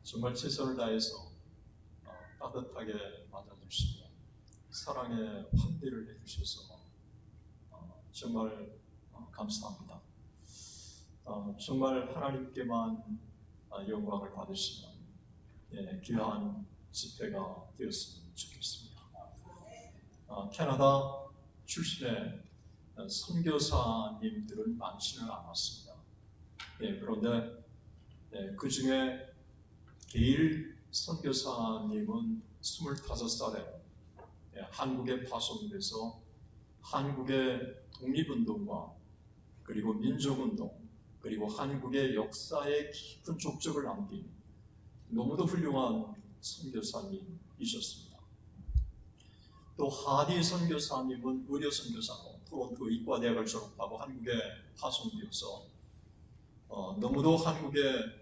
정말 최선을 다해서 따뜻하게 맞아주시고 사랑의 환대를 해주셔서 정말 감사합니다. 정말 하나님께만 영광을 받으시는 귀한 집회가 되었으면 좋겠습니다. 캐나다 출신의 선교사님들은 많지는 않았습니다. 그런데 그 중에 게일 선교사님은 25살에 한국에 파송돼서 한국의 독립운동과 그리고 민족운동 그리고 한국의 역사에 깊은 족적을 남긴 너무도 훌륭한 선교사님이셨습니다. 또 하디 선교사님은 의료 선교사로 토론토 의과대학을 졸업하고 한국에 파송되어서 너무도 한국의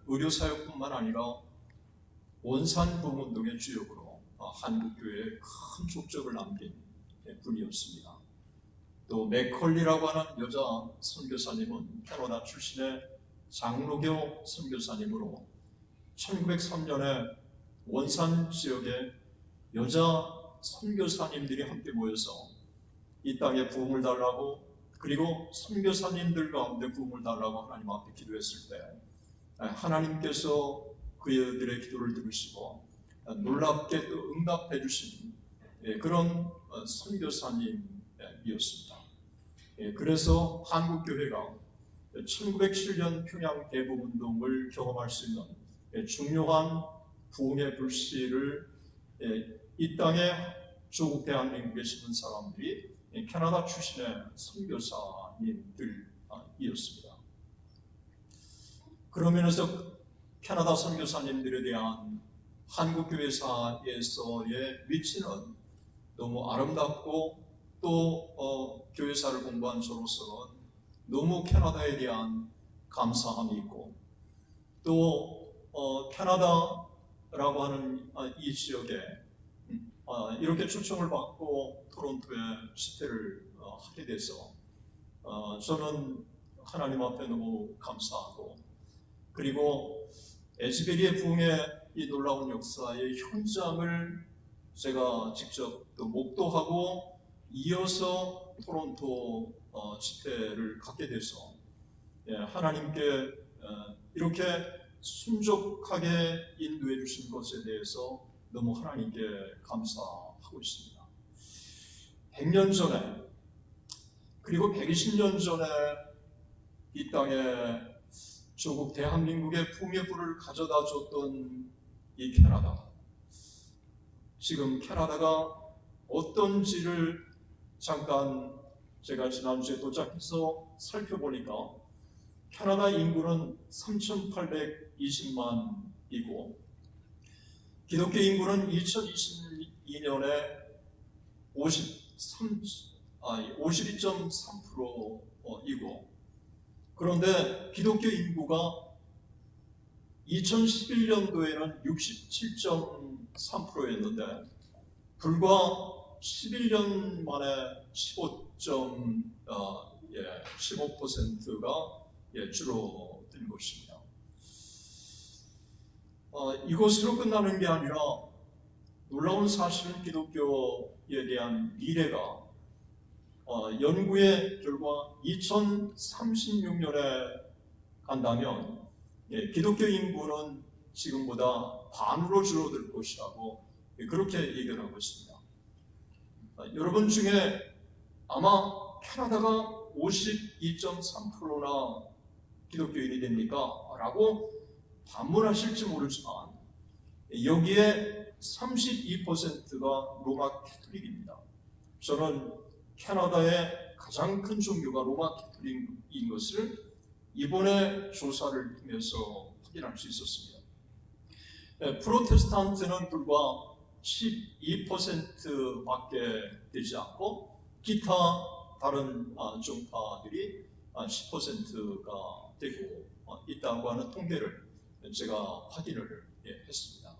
의료사역뿐만 아니라 원산 부흥운동의 주역으로 한국교회에 큰 족적을 남긴 분이었습니다. 또 맥컬리라고 하는 여자 선교사님은 캐나다 출신의 장로교 선교사님으로 1903년에 원산 지역에 여자 선교사님들이 함께 모여서 이 땅에 부흥을 달라고 그리고 선교사님들 가운데 부흥을 달라고 하나님 앞에 기도했을 때 하나님께서 그들의 기도를 들으시고 놀랍게 또 응답해 주신 그런 선교사님이었습니다. 그래서 한국교회가 1907년 평양 대북운동을 경험할 수 있는 중요한 부흥의 불씨를 이 땅에 조국 대한민국에 심은 사람들이 캐나다 출신의 선교사님들이었습니다. 그런 면에서 캐나다 선교사님들에 대한 한국교회사에서의 위치는 너무 아름답고 또 교회사를 공부한 저로서는 너무 캐나다에 대한 감사함이 있고 또 캐나다라고 하는 이 지역에 이렇게 초청을 받고 토론토에 집회를 하게 돼서 저는 하나님 앞에 너무 감사하고 그리고 에즈베리의 부흥의 이 놀라운 역사의 현장을 제가 직접 또 목도하고 이어서 토론토 집회를 갖게 돼서 하나님께 이렇게 순종하게 인도해 주신 것에 대해서 너무 하나님께 감사하고 있습니다. 100년 전에 그리고 120년 전에 이 땅에 조국 대한민국의 부흥의 불을 가져다 줬던 이 캐나다, 지금 캐나다가 어떤지를 잠깐 제가 지난주에 도착해서 살펴보니까 캐나다 인구는 3,820만이고 기독교 인구는 2022년에 52.3%이고 그런데 기독교 인구가 2011년도에는 67.3%였는데 불과 11년 만에 15%가 줄어든 것입니다. 이것으로 끝나는 게 아니라 놀라운 사실은 기독교에 대한 미래가 연구의 결과 2036년에 간다면 기독교 인구는 지금보다 반으로 줄어들 것이라고 그렇게 얘기를 하고 있습니다. 여러분 중에 아마 캐나다가 52.3%나 기독교인이 됩니까? 라고 반문하실지 모르지만 여기에 32%가 로마 캐톨릭입니다. 저는 캐나다의 가장 큰 종교가 로마 캐톨릭인 것을 이번에 조사를 통해서 확인할 수 있었습니다. 프로테스탄트는 불과 12%밖에 되지 않고 기타 다른 종파들이 10%가 되고 있다고 하는 통계를 제가 확인을 했습니다.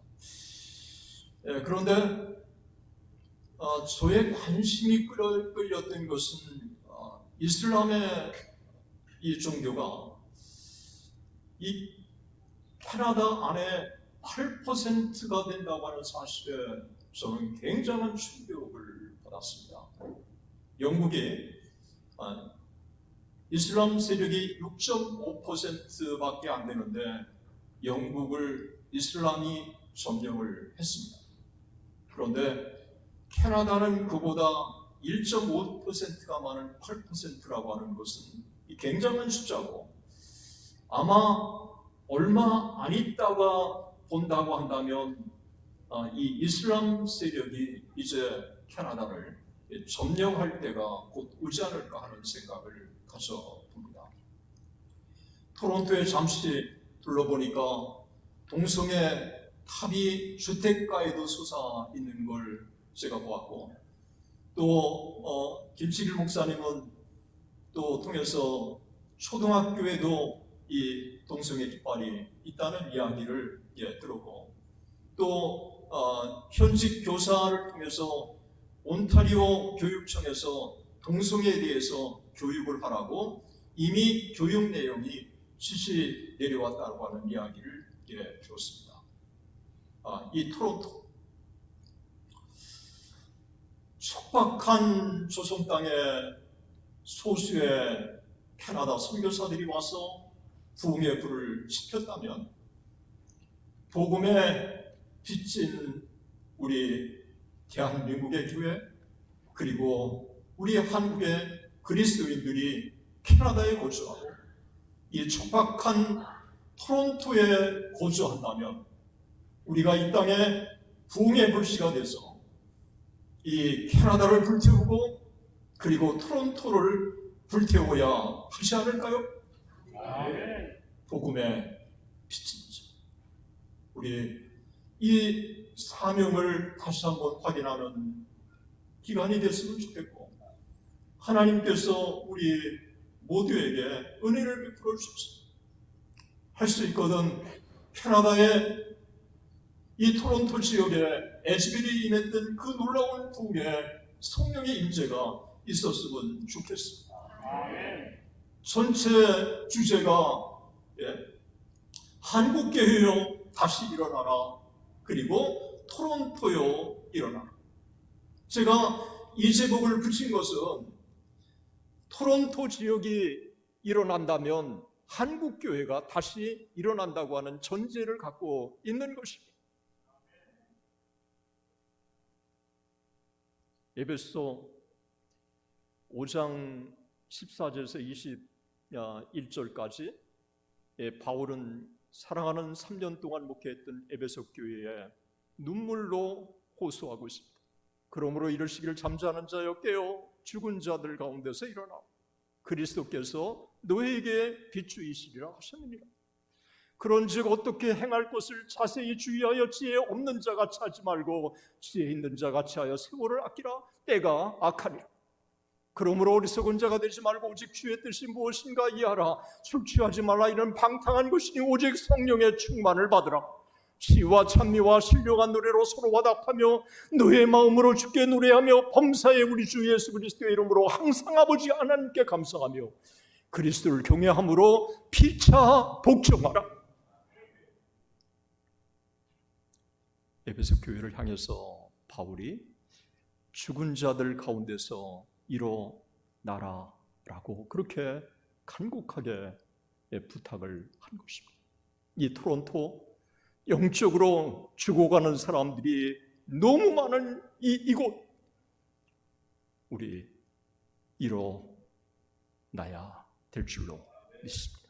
그런데 저의 관심이 끌렸던 것은 이슬람의 이 종교가 이 캐나다 안에 8%가 된다고 하는 사실에 저는 굉장한 충격을 받았습니다. 영국이 이슬람 세력이 6.5%밖에 안 되는데 영국을 이슬람이 점령을 했습니다. 그런데 캐나다는 그보다 1.5%가 많은 8%라고 하는 것은 굉장한 숫자고, 아마 얼마 안 있다가 본다고 한다면 이 이슬람 세력이 이제 캐나다를 점령할 때가 곧 오지 않을까 하는 생각을 가져봅니다. 토론토에 잠시 둘러보니까 동성애 탑이 주택가에도 솟아 있는 걸 제가 보았고, 또 김치길 목사님은 또 통해서 초등학교에도 이 동성애 깃발이 있다는 이야기를 들었고, 또 현직 교사를 통해서 온타리오 교육청에서 동성애에 대해서 교육을 하라고 이미 교육 내용이 지시 내려왔다고 하는 이야기를 들었습니다. 이 토론토, 척박한 조선 땅에 소수의 캐나다 선교사들이 와서 부흥의 불을 지폈다면, 복음에 빚진 우리 대한민국의 교회, 그리고 우리 한국의 그리스도인들이 캐나다에 거주하고 이 척박한 토론토에 거주한다면, 우리가 이 땅에 부흥의 불씨가 돼서 이 캐나다를 불태우고 그리고 토론토를 불태워야 하지 않을까요? 복음에 비치죠. 우리 이 사명을 다시 한번 확인하는 기간이 됐으면 좋겠고, 하나님께서 우리 모두에게 은혜를 베풀어 주십시오. 할 수 있거든 캐나다의 이 토론토 지역에 에즈벨이 임했던 그 놀라운 부흥의 성령의 임재가 있었으면 좋겠습니다. 전체 주제가 한국교회요 다시 일어나라, 그리고 토론토요 일어나라. 제가 이 제목을 붙인 것은 토론토 지역이 일어난다면 한국교회가 다시 일어난다고 하는 전제를 갖고 있는 것입니다. 에베소 5장 14절에서 21절까지 바울은 사랑하는 3년 동안 목회했던 에베소 교회에 눈물로 호소하고 있습니다. 그러므로 이르시기를 잠자는 자여 깨어 죽은 자들 가운데서 일어나 그리스도께서 너에게 빛주이시리라 하셨느니라. 그런즉 어떻게 행할 것을 자세히 주의하여 지혜 없는 자같이 하지 말고 지혜 있는 자같이 하여 세월을 아끼라. 때가 악하니라. 그러므로 어리석은 자가 되지 말고 오직 주의 뜻이 무엇인가 이해하라. 술 취하지 말라. 이는 방탕한 것이니 오직 성령의 충만을 받으라. 시와 찬미와 신령한 노래로 서로 화답하며 너의 마음으로 주께 노래하며 범사에 우리 주 예수 그리스도의 이름으로 항상 아버지 하나님께 감사하며 그리스도를 경외함으로 피차 복종하라. 에베소 교회를 향해서 바울이 죽은 자들 가운데서 일어나라라고 그렇게 간곡하게 부탁을 한 것입니다. 이 토론토, 영적으로 죽어가는 사람들이 너무 많은 이곳, 우리 일어나야 될 줄로 믿습니다.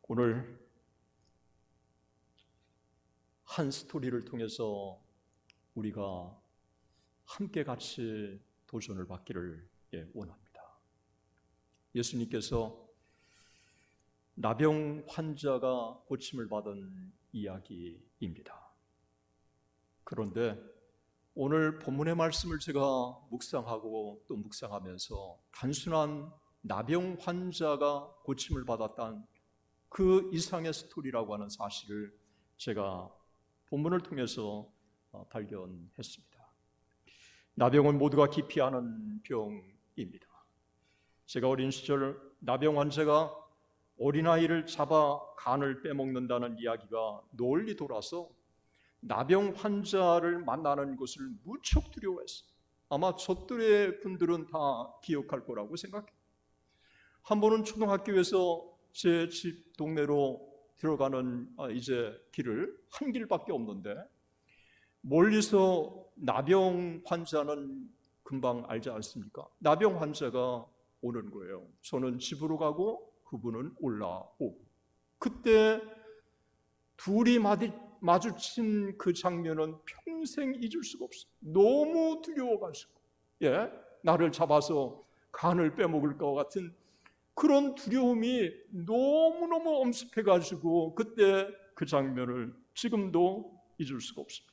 오늘 한 스토리를 통해서 우리가 함께 같이 도전을 받기를 원합니다. 예수님께서 나병 환자가 고침을 받은 이야기입니다. 그런데 오늘 본문의 말씀을 제가 묵상하고 또 묵상하면서 단순한 나병 환자가 고침을 받았다는 그 이상의 스토리라고 하는 사실을 제가 본문을 통해서 발견했습니다. 나병은 모두가 기피 아는 병입니다. 제가 어린 시절 나병 환자가 어린아이를 잡아 간을 빼먹는다는 이야기가 널리 돌아서 나병 환자를 만나는 것을 무척 두려워했어요. 아마 저들의 분들은 다 기억할 거라고 생각해요. 한 번은 초등학교에서 제 집 동네로 들어가는 이제 길을 한 길밖에 없는데 멀리서 나병 환자는 금방 알지 않습니까? 나병 환자가 오는 거예요. 저는 집으로 가고 그분은 올라오고, 그때 둘이 마주친 그 장면은 평생 잊을 수가 없어요. 너무 두려워가지고, 나를 잡아서 간을 빼먹을 것 같은 그런 두려움이 너무너무 엄습해가지고 그때 그 장면을 지금도 잊을 수가 없습니다.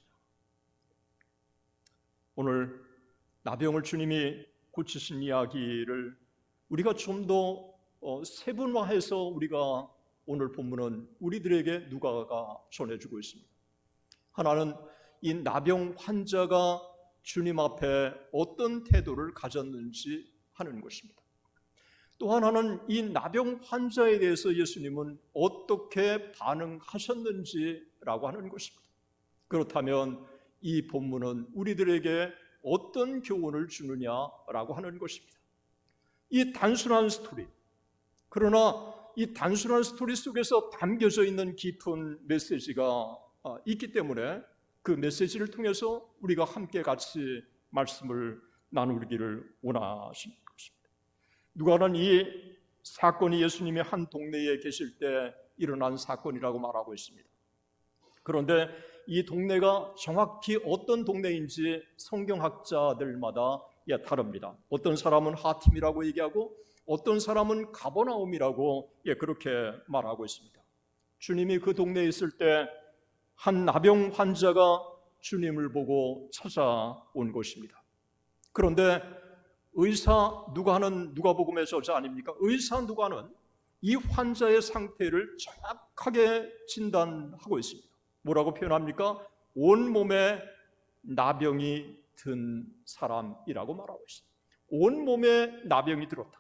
오늘 나병을 주님이 고치신 이야기를 우리가 좀 더 세분화해서 우리가 오늘 본문은 우리들에게 누가가 전해주고 있습니다. 하나는 이 나병 환자가 주님 앞에 어떤 태도를 가졌는지 하는 것입니다. 또 하나는 이 나병 환자에 대해서 예수님은 어떻게 반응하셨는지라고 하는 것입니다. 그렇다면 이 본문은 우리들에게 어떤 교훈을 주느냐라고 하는 것입니다. 이 단순한 스토리, 그러나 이 단순한 스토리 속에서 담겨져 있는 깊은 메시지가 있기 때문에 그 메시지를 통해서 우리가 함께 같이 말씀을 나누기를 원하십니다. 누가는 이 사건이 예수님이 한 동네에 계실 때 일어난 사건이라고 말하고 있습니다. 그런데 이 동네가 정확히 어떤 동네인지 성경학자들마다 다릅니다. 어떤 사람은 하팀이라고 얘기하고 어떤 사람은 가버나움이라고 그렇게 말하고 있습니다. 주님이 그 동네에 있을 때 한 나병 환자가 주님을 보고 찾아온 것입니다. 그런데 의사 누가는 누가복음의 저자 아닙니까? 의사 누가는 이 환자의 상태를 정확하게 진단하고 있습니다. 뭐라고 표현합니까? 온몸에 나병이 든 사람이라고 말하고 있습니다. 온몸에 나병이 들었다.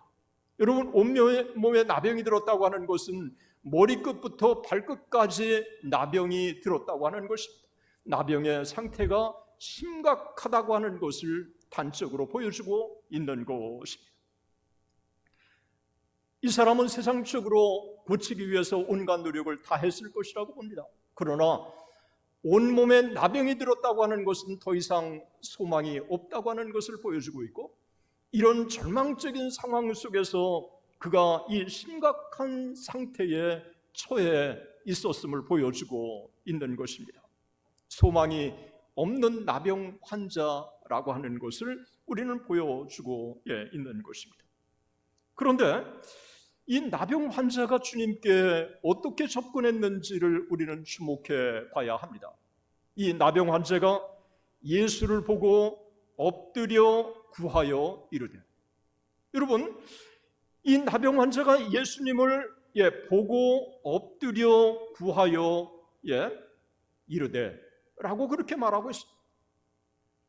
여러분, 온몸에 나병이 들었다고 하는 것은 머리끝부터 발끝까지 나병이 들었다고 하는 것입니다. 나병의 상태가 심각하다고 하는 것을 단적으로 보여주고 있는 것입니다. 이 사람은 세상적으로 고치기 위해서 온갖 노력을 다 했을 것이라고 봅니다. 그러나 온몸에 나병이 들었다고 하는 것은 더 이상 소망이 없다고 하는 것을 보여주고 있고, 이런 절망적인 상황 속에서 그가 이 심각한 상태에 처해 있었음을 보여주고 있는 것입니다. 소망이 없는 나병 환자라고 하는 것을 우리는 보여주고 있는 것입니다. 그런데 이 나병 환자가 주님께 어떻게 접근했는지를 우리는 주목해 봐야 합니다. 이 나병 환자가 예수를 보고 엎드려 구하여 이르되, 여러분, 이 나병 환자가 예수님을 보고 엎드려 구하여 이르되 라고 그렇게 말하고 있습니다.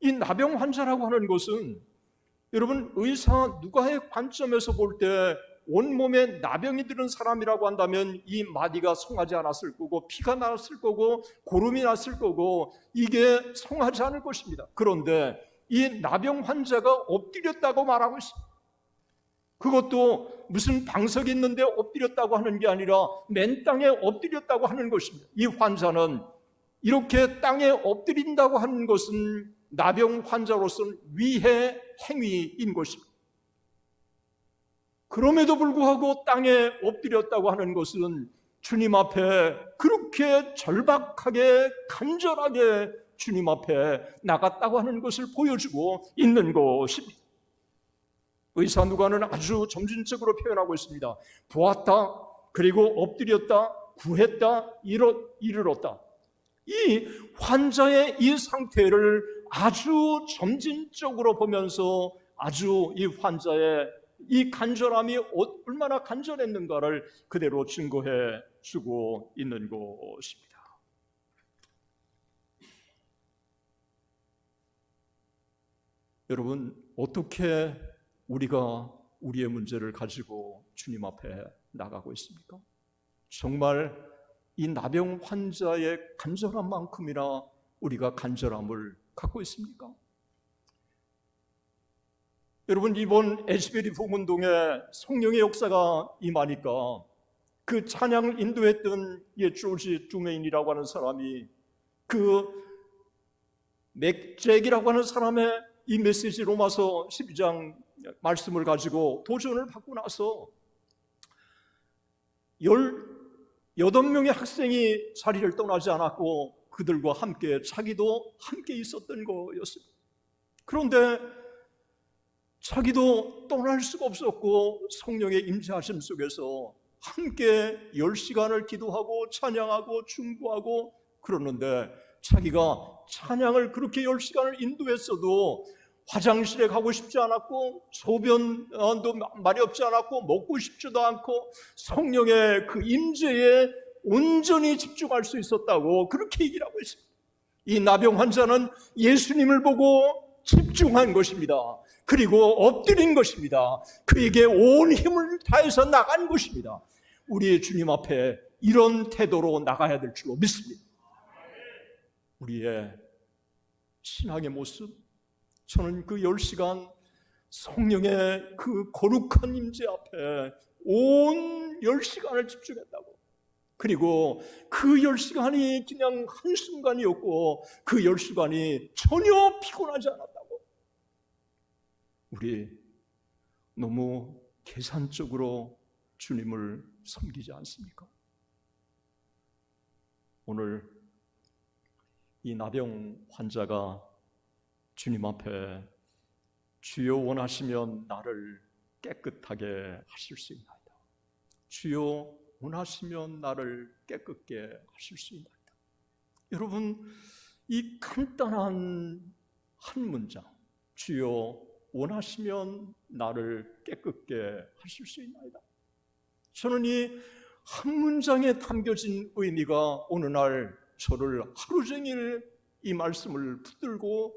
이 나병 환자라고 하는 것은 여러분, 의사 누가의 관점에서 볼 때 온몸에 나병이 들은 사람이라고 한다면 이 마디가 성하지 않았을 거고, 피가 났을 거고, 고름이 났을 거고, 이게 성하지 않을 것입니다. 그런데 이 나병 환자가 엎드렸다고 말하고 있습니다. 그것도 무슨 방석이 있는데 엎드렸다고 하는 게 아니라 맨 땅에 엎드렸다고 하는 것입니다. 이 환자는 이렇게 땅에 엎드린다고 하는 것은 나병 환자로서는 위해 행위인 것입니다. 그럼에도 불구하고 땅에 엎드렸다고 하는 것은 주님 앞에 그렇게 절박하게 간절하게 주님 앞에 나갔다고 하는 것을 보여주고 있는 것입니다. 의사 누가는 아주 점진적으로 표현하고 있습니다. 보았다, 그리고 엎드렸다, 구했다, 이르렀다. 이 환자의 이 상태를 아주 점진적으로 보면서 아주 이 환자의 이 간절함이 얼마나 간절했는가를 그대로 증거해 주고 있는 것입니다. 여러분, 어떻게 우리가 우리의 문제를 가지고 주님 앞에 나가고 있습니까? 정말 이 나병 환자의 간절한 만큼이나 우리가 간절함을 갖고 있습니까? 여러분, 이번 에스베리 부문동에 성령의 역사가 임하니까 그 찬양을 인도했던 조지 두메인이라고 하는 사람이 그 맥잭이라고 하는 사람의 이 메시지 로마서 12장 말씀을 가지고 도전을 받고 나서 18명의 학생이 자리를 떠나지 않았고 그들과 함께 자기도 함께 있었던 거였습니다. 그런데 자기도 떠날 수가 없었고 성령의 임재하심 속에서 함께 10시간을 기도하고 찬양하고 중보하고 그러는데 자기가 찬양을 그렇게 10시간을 인도했어도 화장실에 가고 싶지 않았고 소변도 말이 없지 않았고 먹고 싶지도 않고 성령의 그 임재에 온전히 집중할 수 있었다고 그렇게 얘기를 하고 있습니다. 이 나병 환자는 예수님을 보고 집중한 것입니다. 그리고 엎드린 것입니다. 그에게 온 힘을 다해서 나간 것입니다. 우리의 주님 앞에 이런 태도로 나가야 될 줄로 믿습니다. 우리의 신앙의 모습, 저는 그 10시간 성령의 그 거룩한 임재 앞에 온 10시간을 집중했다고. 그리고 그 10시간이 그냥 한순간이었고 그 10시간이 전혀 피곤하지 않았다고. 우리 너무 계산적으로 주님을 섬기지 않습니까? 오늘 이 나병 환자가 주님 앞에 주여 원하시면 나를 깨끗하게 하실 수 있나이다. 주여 원하시면 나를 깨끗게 하실 수 있나이다. 여러분, 이 간단한 한 문장, 주여 원하시면 나를 깨끗게 하실 수 있나이다. 저는 이 한 문장에 담겨진 의미가 어느 날 저를 하루 종일 이 말씀을 붙들고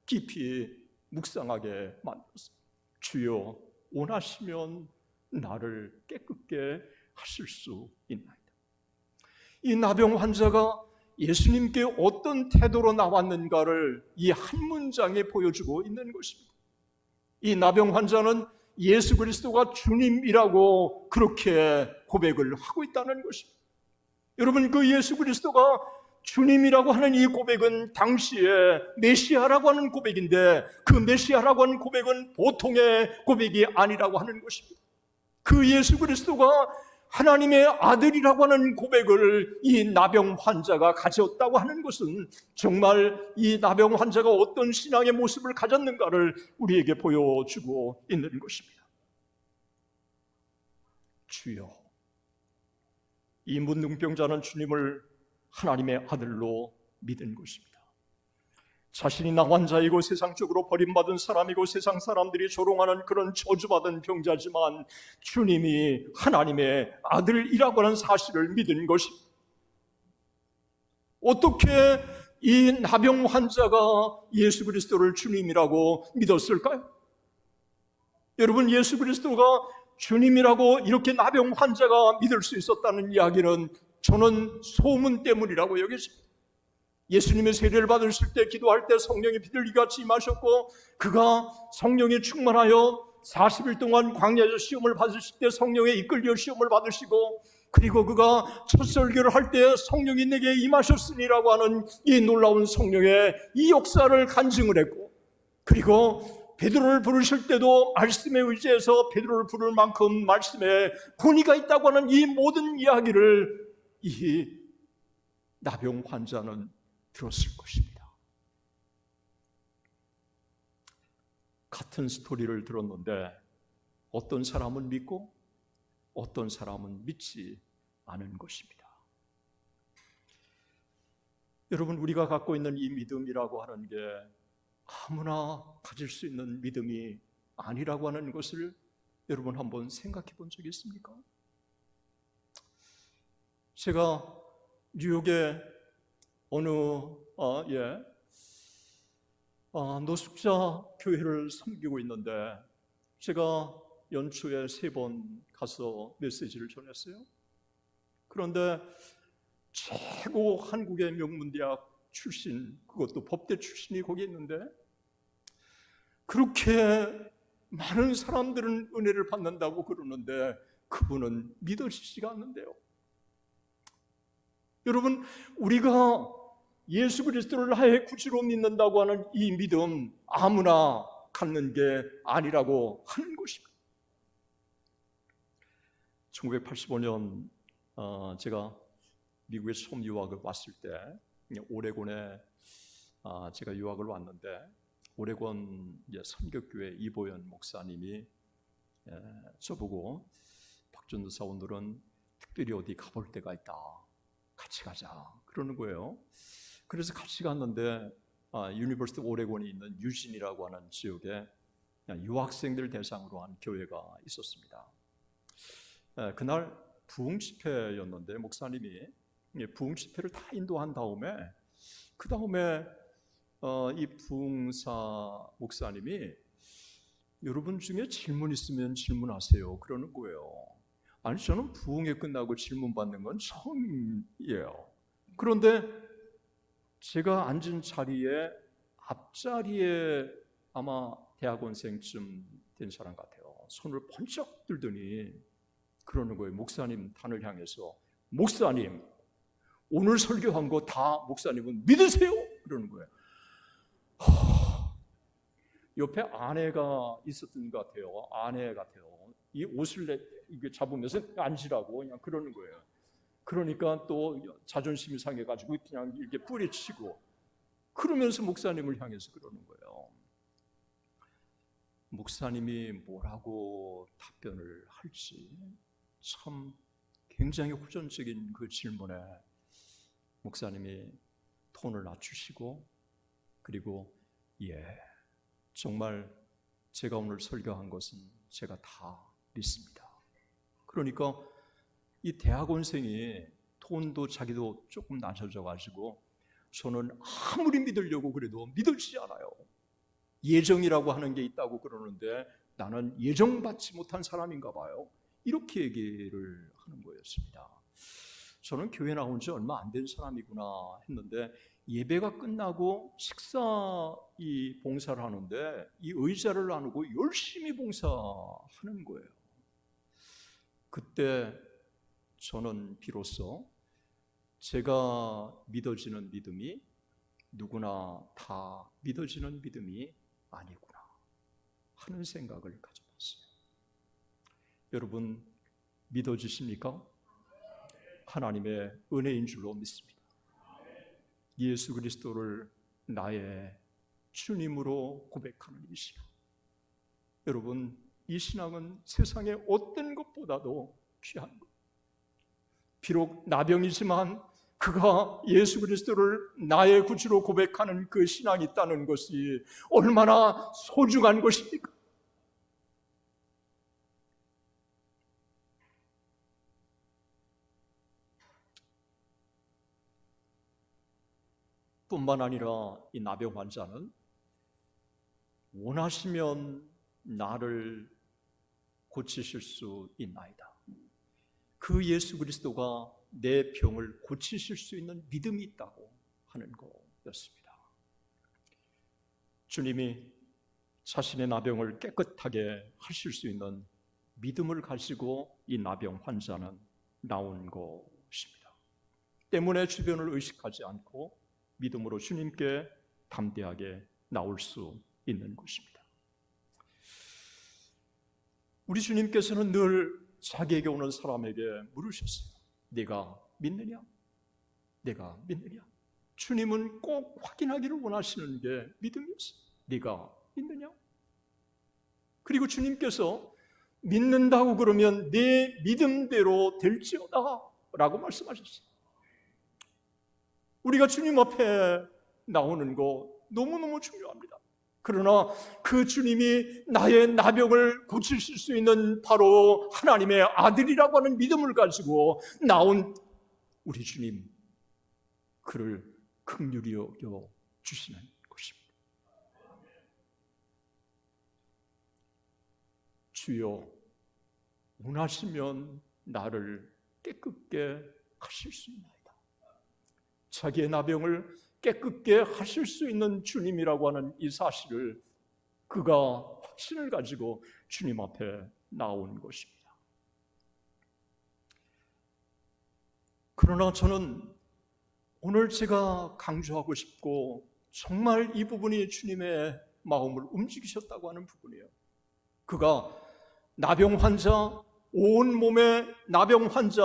깊이 묵상하게 만들었어요. 주여 원하시면 나를 깨끗게 하실 수 있나이다. 이 나병 환자가 예수님께 어떤 태도로 나왔는가를 이 한 문장에 보여주고 있는 것입니다. 이 나병 환자는 예수 그리스도가 주님이라고 그렇게 고백을 하고 있다는 것입니다. 여러분, 그 예수 그리스도가 주님이라고 하는 이 고백은 당시에 메시아라고 하는 고백인데 그 메시아라고 하는 고백은 보통의 고백이 아니라고 하는 것입니다. 그 예수 그리스도가 하나님의 아들이라고 하는 고백을 이 나병 환자가 가졌다고 하는 것은 정말 이 나병 환자가 어떤 신앙의 모습을 가졌는가를 우리에게 보여주고 있는 것입니다. 주여, 이 문둥병자는 주님을 하나님의 아들로 믿은 것입니다. 자신이 나환자이고 세상적으로 버림받은 사람이고 세상 사람들이 조롱하는 그런 저주받은 병자지만 주님이 하나님의 아들이라고 하는 사실을 믿은 것입니다. 어떻게 이 나병 환자가 예수 그리스도를 주님이라고 믿었을까요? 여러분, 예수 그리스도가 주님이라고 이렇게 나병 환자가 믿을 수 있었다는 이야기는 저는 소문 때문이라고 여겼습니다. 예수님의 세례를 받으실 때 기도할 때 성령이 비둘기같이 임하셨고 그가 성령에 충만하여 40일 동안 광야에서 시험을 받으실 때 성령에 이끌려 시험을 받으시고 그리고 그가 첫 설교를 할 때 성령이 내게 임하셨으니라고 하는 이 놀라운 성령의 이 역사를 간증을 했고 그리고 베드로를 부르실 때도 말씀에 의지해서 베드로를 부를 만큼 말씀에 권위가 있다고 하는 이 모든 이야기를 이 나병 환자는 들었을 것입니다. 같은 스토리를 들었는데 어떤 사람은 믿고 어떤 사람은 믿지 않은 것입니다. 여러분, 우리가 갖고 있는 이 믿음이라고 하는 게 아무나 가질 수 있는 믿음이 아니라고 하는 것을 여러분 한번 생각해 본 적이 있습니까? 제가 뉴욕에 어느 노숙자 교회를 섬기고 있는데 제가 연초에 3번 가서 메시지를 전했어요. 그런데 최고 한국의 명문대학 출신, 그것도 법대 출신이 거기 있는데 그렇게 많은 사람들은 은혜를 받는다고 그러는데 그분은 믿어지지가 않는데요. 여러분, 우리가 예수 그리스도를 나의 구주로 믿는다고 하는 이 믿음 아무나 갖는 게 아니라고 하는 것입니다. 1985년 제가 미국에 처음 유학을 왔을 때 오레곤에 제가 유학을 왔는데 오레곤 선교교회 이보연 목사님이 저보고 박전도사 오늘은 특별히 어디 가볼 데가 있다. 같이 가자. 그러는 거예요. 그래서 같이 갔는데 유니버시티 오레곤에 있는 유진이라고 하는 지역에 유학생들 대상으로 한 교회가 있었습니다. 그날 부흥 집회였는데 목사님이 부흥 집회를 다 인도한 다음에 그 다음에 이 부흥사 목사님이 여러분 중에 질문 있으면 질문하세요. 그러는 거예요. 아니 저는 부흥회 끝나고 질문 받는 건 처음이에요. 그런데 제가 앉은 자리에 앞자리에 아마 대학원생쯤 된 사람 같아요. 손을 번쩍 들더니 그러는 거예요. 목사님 단을 향해서 목사님 오늘 설교한 거 다 목사님은 믿으세요? 그러는 거예요. 옆에 아내가 있었던 것 같아요. 아내 같아요. 이 옷을 이게 잡으면서 앉으라고 그냥 그러는 거예요. 그러니까 또 자존심이 상해가지고 그냥 이렇게 뿌리치고 그러면서 목사님을 향해서 그러는 거예요. 목사님이 뭐라고 답변을 할지 참 굉장히 호전적인 그 질문에 목사님이 톤을 낮추시고 그리고 정말 제가 오늘 설교한 것은 제가 다 믿습니다. 그러니까 이 대학원생이 톤도 자기도 조금 낮아져가지고 저는 아무리 믿으려고 그래도 믿을지 않아요. 예정이라고 하는 게 있다고 그러는데 나는 예정받지 못한 사람인가 봐요. 이렇게 얘기를 하는 거였습니다. 저는 교회 나온 지 얼마 안 된 사람이구나 했는데 예배가 끝나고 식사 이 봉사를 하는데 이 의자를 나누고 열심히 봉사하는 거예요. 그때 저는 비로소 제가 믿어지는 믿음이 누구나 다 믿어지는 믿음이 아니구나 하는 생각을 가져봤어요. 여러분 믿어지십니까? 하나님의 은혜인 줄로 믿습니다. 예수 그리스도를 나의 주님으로 고백하는 이 신앙. 여러분 이 신앙은 세상의 어떤 것보다도 귀한 것. 비록 나병이지만 그가 예수 그리스도를 나의 구주로 고백하는 그 신앙이 있다는 것이 얼마나 소중한 것입니까? 뿐만 아니라 이 나병 환자는 원하시면 나를 고치실 수 있나이다. 그 예수 그리스도가 내 병을 고치실 수 있는 믿음이 있다고 하는 거였습니다. 주님이 자신의 나병을 깨끗하게 하실 수 있는 믿음을 가지고 이 나병 환자는 나온 것입니다. 때문에 주변을 의식하지 않고 믿음으로 주님께 담대하게 나올 수 있는 것입니다. 우리 주님께서는 늘 자기에게 오는 사람에게 물으셨어요. 네가 믿느냐? 네가 믿느냐? 주님은 꼭 확인하기를 원하시는 게 믿음이었어요. 네가 믿느냐? 그리고 주님께서 믿는다고 그러면 네 믿음대로 될지어다 라고 말씀하셨어요. 우리가 주님 앞에 나오는 거 너무너무 중요합니다. 그러나 그 주님이 나의 나병을 고치실 수 있는 바로 하나님의 아들이라고 하는 믿음을 가지고 나온 우리 주님, 그를 긍휼히 여겨 주시는 것입니다. 주여, 원하시면 나를 깨끗게 하실 수 있나이다. 자기의 나병을 깨끗게 하실 수 있는 주님이라고 하는 이 사실을 그가 확신을 가지고 주님 앞에 나온 것입니다. 그러나 저는 오늘 제가 강조하고 싶고 정말 이 부분이 주님의 마음을 움직이셨다고 하는 부분이에요. 그가 나병 환자, 온몸의 나병 환자,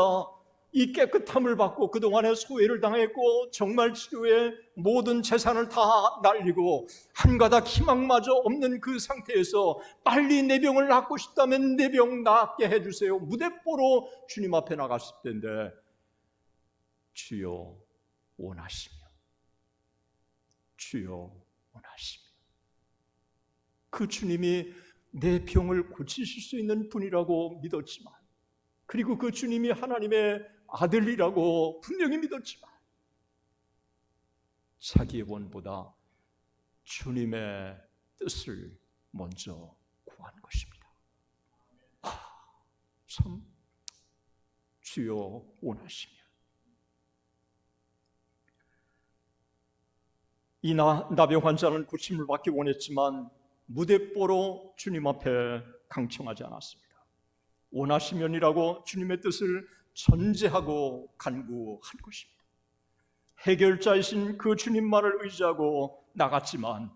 이 깨끗함을 받고 그동안에 소외를 당했고 정말 치료에 모든 재산을 다 날리고 한 가닥 희망마저 없는 그 상태에서 빨리 내 병을 낫고 싶다면 내 병 낫게 해주세요. 무대뽀로 주님 앞에 나갔을 때인데 주여 원하시며 주여 원하시며 그 주님이 내 병을 고치실 수 있는 분이라고 믿었지만 그리고 그 주님이 하나님의 아들이라고 분명히 믿었지만 자기의 원보다 주님의 뜻을 먼저 구한 것입니다. 참 주여 원하시며 이 나병 환자는 고침을 받기 원했지만 무대뽀로 주님 앞에 강청하지 않았습니다. 원하시면이라고 주님의 뜻을 전제하고 간구한 것입니다. 해결자이신 그 주님만을 의지하고 나갔지만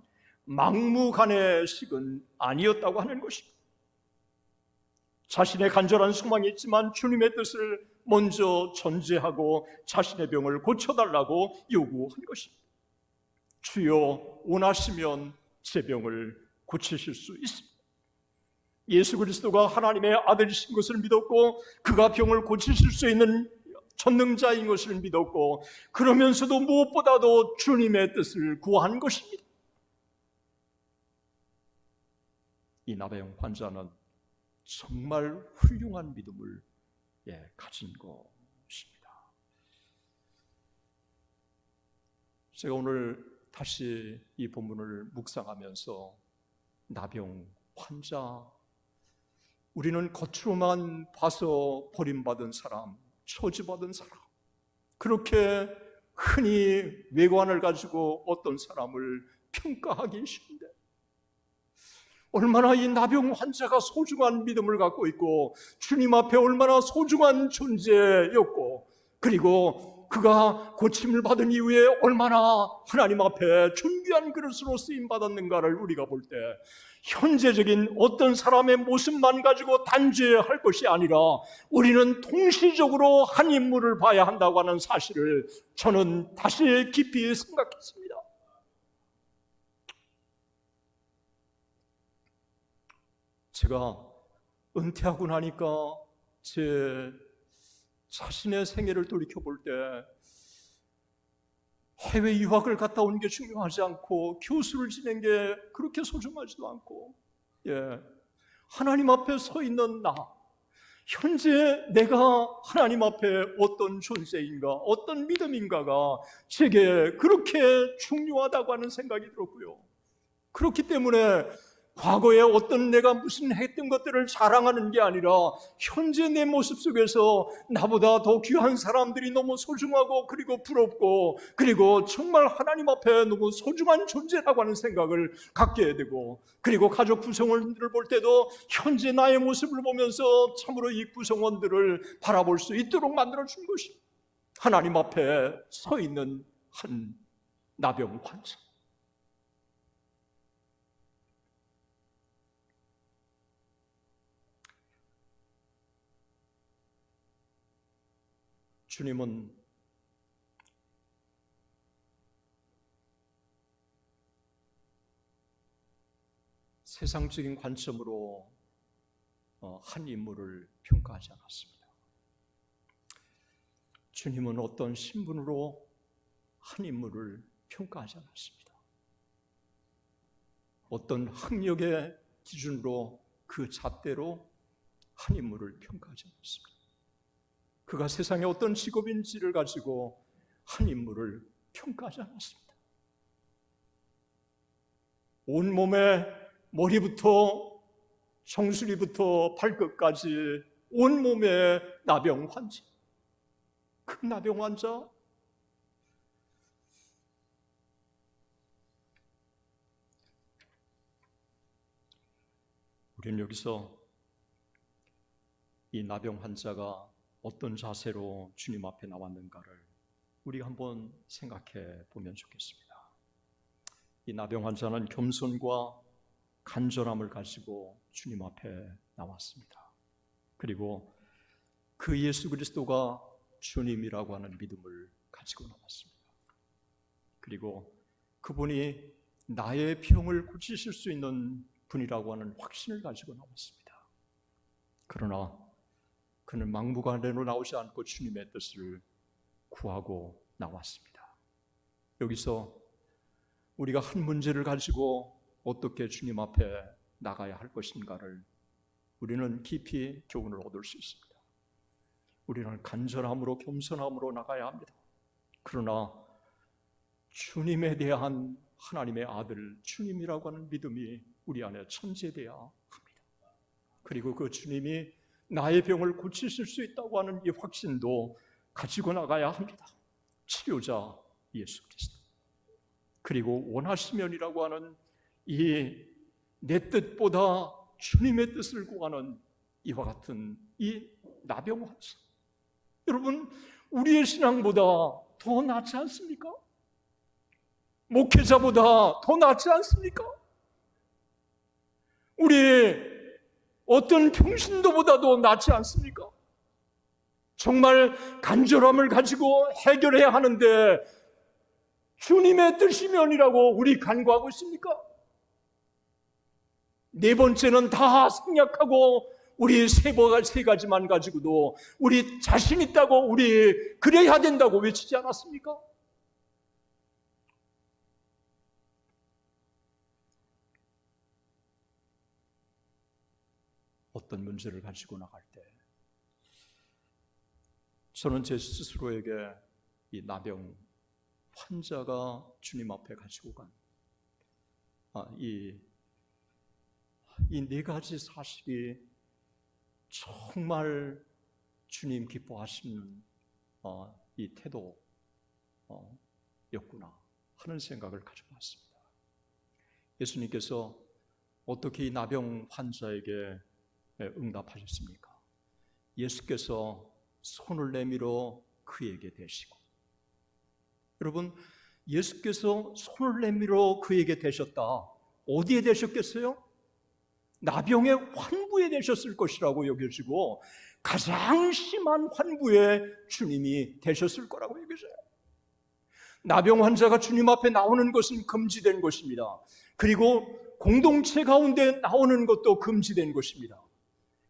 막무가내식은 아니었다고 하는 것입니다. 자신의 간절한 소망이 있지만 주님의 뜻을 먼저 전제하고 자신의 병을 고쳐달라고 요구한 것입니다. 주여 원하시면 제 병을 고치실 수 있습니다. 예수 그리스도가 하나님의 아들이신 것을 믿었고 그가 병을 고치실 수 있는 전능자인 것을 믿었고 그러면서도 무엇보다도 주님의 뜻을 구한 것입니다. 이 나병 환자는 정말 훌륭한 믿음을 가진 것입니다. 제가 오늘 다시 이 본문을 묵상하면서 나병 환자, 우리는 겉으로만 봐서 버림받은 사람, 처지받은 사람, 그렇게 흔히 외관을 가지고 어떤 사람을 평가하기 쉬운데 얼마나 이 나병 환자가 소중한 믿음을 갖고 있고 주님 앞에 얼마나 소중한 존재였고 그리고 그가 고침을 받은 이후에 얼마나 하나님 앞에 존귀한 그릇으로 쓰임받았는가를 우리가 볼 때 현재적인 어떤 사람의 모습만 가지고 단죄할 것이 아니라 우리는 통시적으로 한 인물을 봐야 한다고 하는 사실을 저는 다시 깊이 생각했습니다. 제가 은퇴하고 나니까 제 자신의 생애를 돌이켜볼 때 해외 유학을 갔다 온 게 중요하지 않고 교수를 지낸 게 그렇게 소중하지도 않고 하나님 앞에 서 있는 나, 현재 내가 하나님 앞에 어떤 존재인가, 어떤 믿음인가가 제게 그렇게 중요하다고 하는 생각이 들었고요. 그렇기 때문에 과거에 어떤 내가 무슨 했던 것들을 자랑하는 게 아니라 현재 내 모습 속에서 나보다 더 귀한 사람들이 너무 소중하고 그리고 부럽고 그리고 정말 하나님 앞에 너무 소중한 존재라고 하는 생각을 갖게 되고 그리고 가족 구성원들을 볼 때도 현재 나의 모습을 보면서 참으로 이 구성원들을 바라볼 수 있도록 만들어준 것이 하나님 앞에 서 있는 한 나병 환자. 주님은 세상적인 관점으로 한 인물을 평가하지 않았습니다. 주님은 어떤 신분으로 한 인물을 평가하지 않았습니다. 어떤 학력의 기준으로 그 잣대로 한 인물을 평가하지 않았습니다. 그가 세상에 어떤 직업인지를 가지고 한 인물을 평가하지 않았습니다. 온몸에 머리부터 정수리부터 발끝까지 온몸에 나병 환자, 그 나병 환자, 우리는 여기서 이 나병 환자가 어떤 자세로 주님 앞에 나왔는가를 우리가 한번 생각해 보면 좋겠습니다. 이 나병 환자는 겸손과 간절함을 가지고 주님 앞에 나왔습니다. 그리고 그 예수 그리스도가 주님이라고 하는 믿음을 가지고 나왔습니다. 그리고 그분이 나의 병을 고치실 수 있는 분이라고 하는 확신을 가지고 나왔습니다. 그러나 그는 막무가내로 나오지 않고 주님의 뜻을 구하고 나왔습니다. 여기서 우리가 한 문제를 가지고 어떻게 주님 앞에 나가야 할 것인가를 우리는 깊이 교훈을 얻을 수 있습니다. 우리는 간절함으로 겸손함으로 나가야 합니다. 그러나 주님에 대한 하나님의 아들 주님이라고 하는 믿음이 우리 안에 천재되어야 합니다. 그리고 그 주님이 나의 병을 고치실 수 있다고 하는 이 확신도 가지고 나가야 합니다. 치료자 예수 그리스도, 그리고 원하시면이라고 하는 이 내 뜻보다 주님의 뜻을 구하는 이와 같은 이 나병 환자, 여러분 우리의 신앙보다 더 낫지 않습니까? 목회자보다 더 낫지 않습니까? 우리의 어떤 평신도보다도 낫지 않습니까? 정말 간절함을 가지고 해결해야 하는데 주님의 뜻이면이라고 우리 간구하고 있습니까? 네 번째는 다 생략하고 우리 세 가지만 가지고도 우리 자신 있다고, 우리 그래야 된다고 외치지 않았습니까? 어떤 문제를 가지고 나갈 때 저는 제 스스로에게 이 나병 환자가 주님 앞에 가지고 간 이 네 가지 사실이 정말 주님 기뻐하시는 이 태도였구나 하는 생각을 가지고 왔습니다. 예수님께서 어떻게 이 나병 환자에게 응답하셨습니까? 예수께서 손을 내밀어 그에게 대시고, 여러분 예수께서 손을 내밀어 그에게 대셨다. 어디에 대셨겠어요? 나병의 환부에 되셨을 것이라고 여겨지고 가장 심한 환부에 주님이 되셨을 거라고 여겨져요. 나병 환자가 주님 앞에 나오는 것은 금지된 것입니다. 그리고 공동체 가운데 나오는 것도 금지된 것입니다.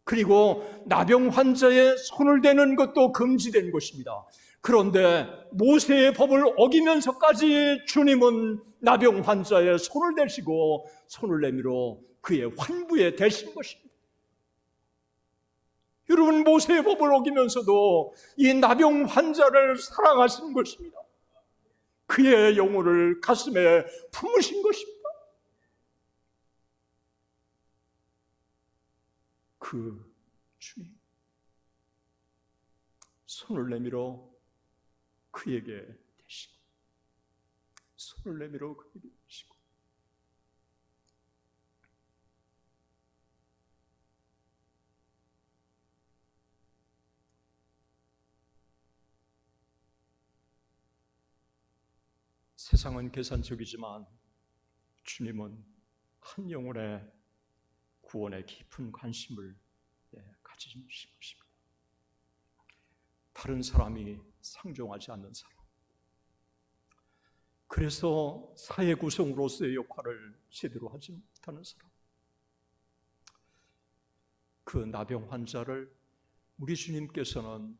그리고 나병 환자의 손을 대는 것도 금지된 것입니다. 그런데 모세의 법을 어기면서까지 주님은 나병 환자의 손을 대시고 손을 내밀어 그의 환부에 대신 것입니다. 여러분 모세의 법을 어기면서도 이 나병 환자를 사랑하신 것입니다. 그의 영혼을 가슴에 품으신 것입니다. 그 주님 손을 내밀어 그에게 대시고, 손을 내밀어 그에게 대시고, 세상은 계산적이지만 주님은 한 영혼의 구원에 깊은 관심을 가지신 것입니다. 다른 사람이 상종하지 않는 사람, 그래서 사회 구성으로서의 역할을 제대로 하지 못하는 사람, 그 나병 환자를 우리 주님께서는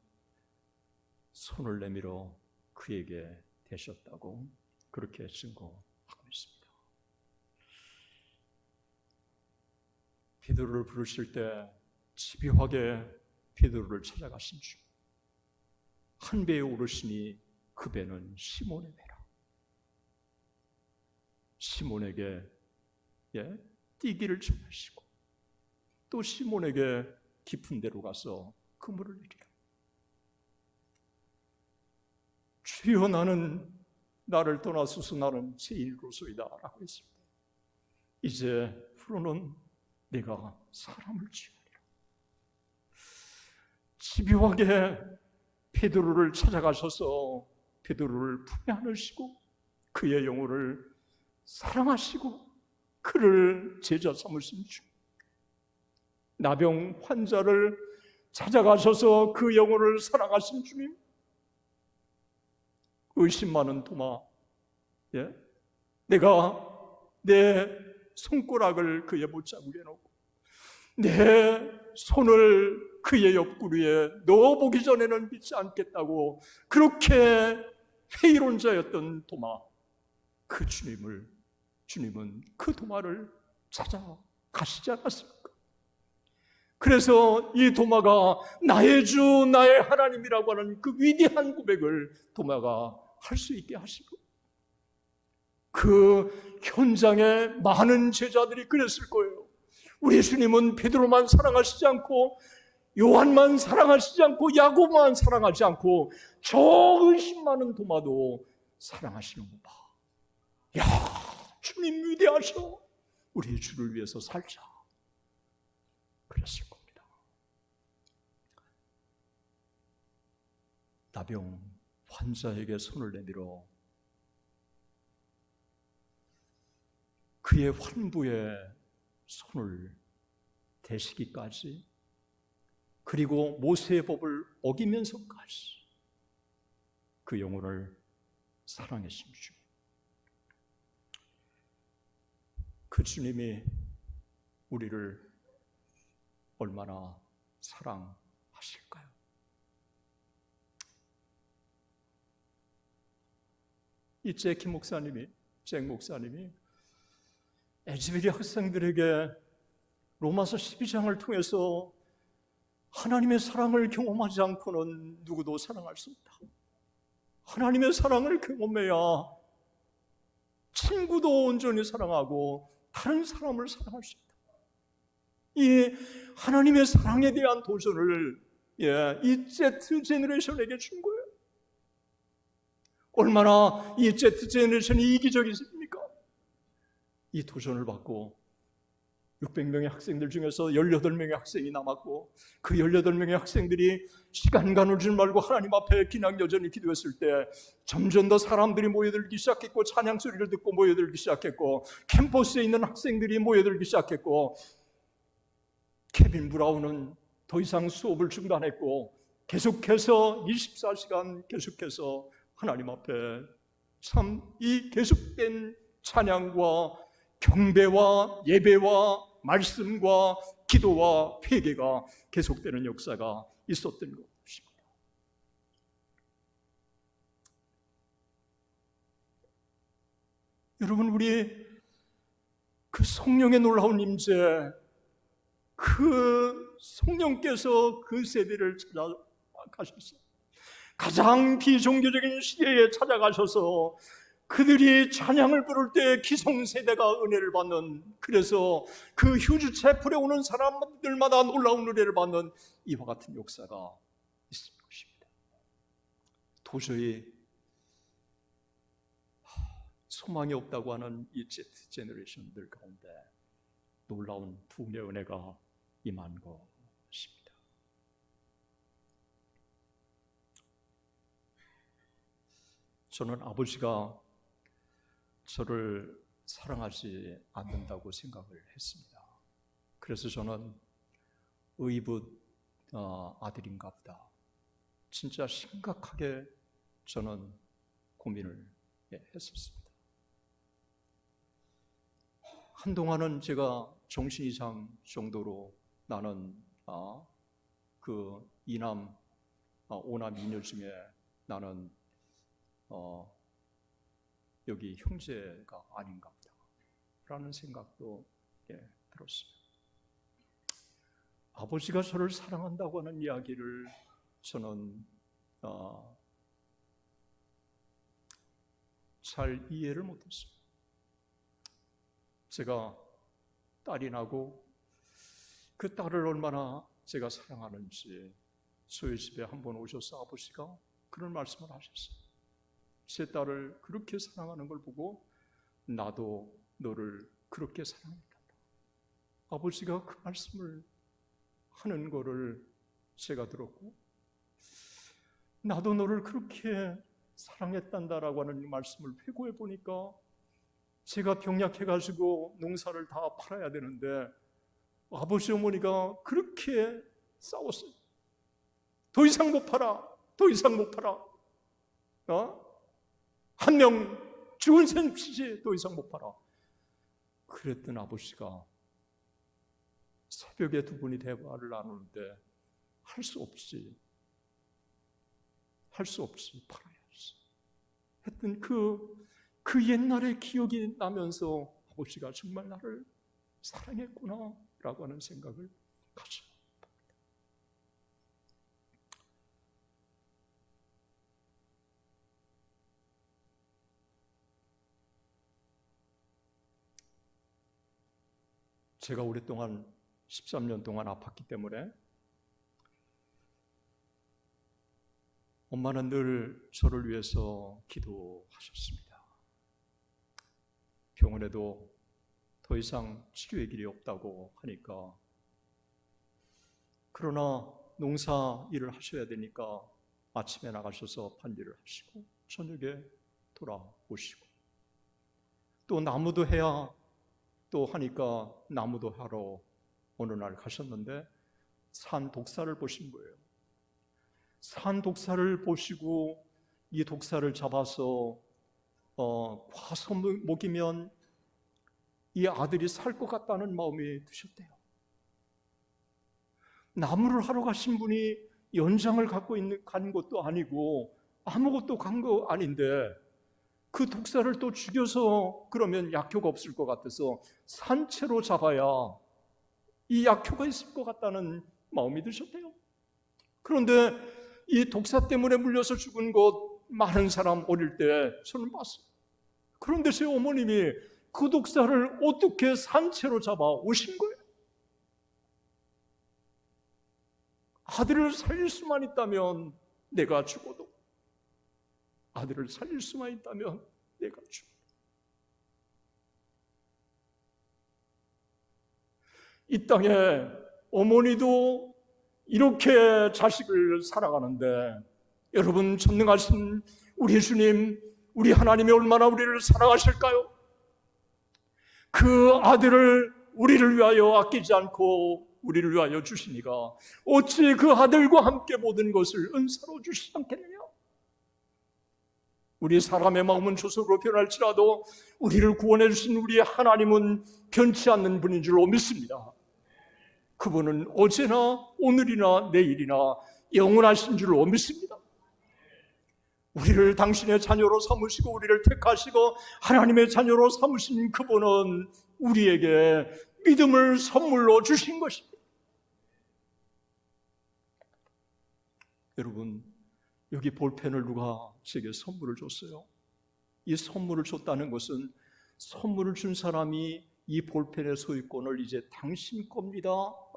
손을 내밀어 그에게 대셨다고 그렇게 증거하고 있습니다. 베드로를 부르실 때 집요하게 베드로를 찾아가신 주, 한 배에 오르시니 그 배는 시몬의 배라. 시몬에게 뛰기를 전하시고 또 시몬에게 깊은 데로 가서 그물을 내리라. 주여 나를 떠나소서 나는 죄인으로소이다 라고 했습니다. 이제 후로는 내가 사람을 취하리라. 집요하게 베드로를 찾아가셔서 베드로를 품에 안으시고 그의 영혼을 사랑하시고 그를 제자 삼으신 주, 나병 환자를 찾아가셔서 그 영혼을 사랑하신 주님, 의심 많은 도마, 내가 내 손가락을 그의 못자국에 넣고 내 손을 그의 옆구리에 넣어보기 전에는 믿지 않겠다고 그렇게 회의론 자였던 도마, 그 주님은 그 도마를 찾아가시지 않았습니까? 그래서 이 도마가 나의 주 나의 하나님이라고 하는 그 위대한 고백을 도마가 할 수 있게 하시고, 그 현장에 많은 제자들이 그랬을 거예요. 우리 주님은 베드로만 사랑하시지 않고 요한만 사랑하시지 않고 야고보만 사랑하지 않고 저 의심 많은 도마도 사랑하시는 거 봐. 야, 주님 위대하셔. 우리 주를 위해서 살자. 그랬을 겁니다. 나병 환자에게 손을 내밀어 그의 환부에 손을 대시기까지, 그리고 모세의 법을 어기면서까지 그 영혼을 사랑하신 주, 그 주님이 우리를 얼마나 사랑하실까요? 이 잭 목사님이 에즈베리 학생들에게 로마서 12장을 통해서 하나님의 사랑을 경험하지 않고는 누구도 사랑할 수 없다. 하나님의 사랑을 경험해야 친구도 온전히 사랑하고 다른 사람을 사랑할 수 있다. 이 하나님의 사랑에 대한 도전을 이 Z 제너레이션에게 준 거예요. 얼마나 이 Z 제너레이션이 이기적이십니까? 이 도전을 받고 600명의 학생들 중에서 18명의 학생이 남았고, 그 18명의 학생들이 시간 가누지 말고 하나님 앞에 그냥 여전히 기도했을 때 점점 더 사람들이 모여들기 시작했고, 찬양 소리를 듣고 모여들기 시작했고, 캠퍼스에 있는 학생들이 모여들기 시작했고, 케빈 브라운은 더 이상 수업을 중단했고 계속해서 24시간 계속해서 하나님 앞에 참 이 계속된 찬양과 경배와 예배와 말씀과 기도와 회개가 계속되는 역사가 있었던 것입니다. 여러분, 우리 그 성령의 놀라운 임재, 그 성령께서 그 세대를 찾아가셔서 가장 비종교적인 시대에 찾아가셔서 그들이 찬양을 부를 때 기성세대가 은혜를 받는, 그래서 그 휴즈채플에 오는 사람들마다 놀라운 은혜를 받는 이와 같은 역사가 있을 것입니다. 도저히 소망이 없다고 하는 이 Z 제너레이션들 가운데 놀라운 부흥의 은혜가 임한 것입니다. 저는 아버지가 저를 사랑하지 않는다고 생각을 했습니다. 그래서 저는 의붓 아들인가 보다, 진짜 심각하게 저는 고민을 했었습니다. 한동안은 제가 정신이상 정도로 나는 그 이남 오남 이녀 중에 나는 여기 형제가 아닌가 보다 라는 생각도 들었습니다. 아버지가 저를 사랑한다고 하는 이야기를 저는 잘 이해를 못했습니다. 제가 딸이 나고 그 딸을 얼마나 제가 사랑하는지 저희 집에 한번 오셔서 아버지가 그런 말씀을 하셨어요. 제 딸을 그렇게 사랑하는 걸 보고 나도 너를 그렇게 사랑한다. 아버지가 그 말씀을 하는 거를 제가 들었고, 나도 너를 그렇게 사랑했단다라고 하는 말씀을 회고해 보니까 제가 병약해가지고 농사를 다 팔아야 되는데 아버지 어머니가 그렇게 싸웠어요. 더 이상 못 팔아. 더 이상 못 팔아. 한 명 죽은 셈 치지 더 이상 못 팔아. 그랬던 아버지가 새벽에 두 분이 대화를 나누는데 할 수 없이 팔아야지 했던 그 옛날의 기억이 나면서 아버지가 정말 나를 사랑했구나 라고 하는 생각을 가져. 제가 오랫동안 13년 동안 아팠기 때문에 엄마는 늘 저를 위해서 기도하셨습니다. 병원에도 더 이상 치료의 길이 없다고 하니까, 그러나 농사 일을 하셔야 되니까 아침에 나가셔서 밭일을 하시고 저녁에 돌아오시고, 또 나무도 해야 또 하니까 나무도 하러 어느 날 가셨는데 산 독사를 보신 거예요. 산 독사를 보시고 이 독사를 잡아서 과서 먹이면 이 아들이 살 것 같다는 마음이 드셨대요. 나무를 하러 가신 분이 연장을 갖고 간 것도 아니고 아무것도 간 거 아닌데 그 독사를 또 죽여서 그러면 약효가 없을 것 같아서 산채로 잡아야 이 약효가 있을 것 같다는 마음이 드셨대요. 그런데 이 독사 때문에 물려서 죽은 것 많은 사람 어릴 때 저는 봤어요. 그런데 제 어머님이 그 독사를 어떻게 산채로 잡아 오신 거예요? 아들을 살릴 수만 있다면 내가 죽어도, 아들을 살릴 수만 있다면 내가 죽어도. 이 땅에 어머니도 이렇게 자식을 사랑하는데, 여러분 전능하신 우리 주님, 우리 하나님이 얼마나 우리를 사랑하실까요? 그 아들을 우리를 위하여 아끼지 않고 우리를 위하여 주시니가 어찌 그 아들과 함께 모든 것을 은사로 주시지 않겠느냐? 우리 사람의 마음은 조석으로 변할지라도 우리를 구원해 주신 우리 하나님은 변치 않는 분인 줄로 믿습니다. 그분은 어제나 오늘이나 내일이나 영원하신 줄로 믿습니다. 우리를 당신의 자녀로 삼으시고 우리를 택하시고 하나님의 자녀로 삼으신 그분은 우리에게 믿음을 선물로 주신 것입니다. 여러분, 여기 볼펜을 누가 제게 선물을 줬어요. 이 선물을 줬다는 것은 선물을 준 사람이 이 볼펜의 소유권을 이제 당신 겁니다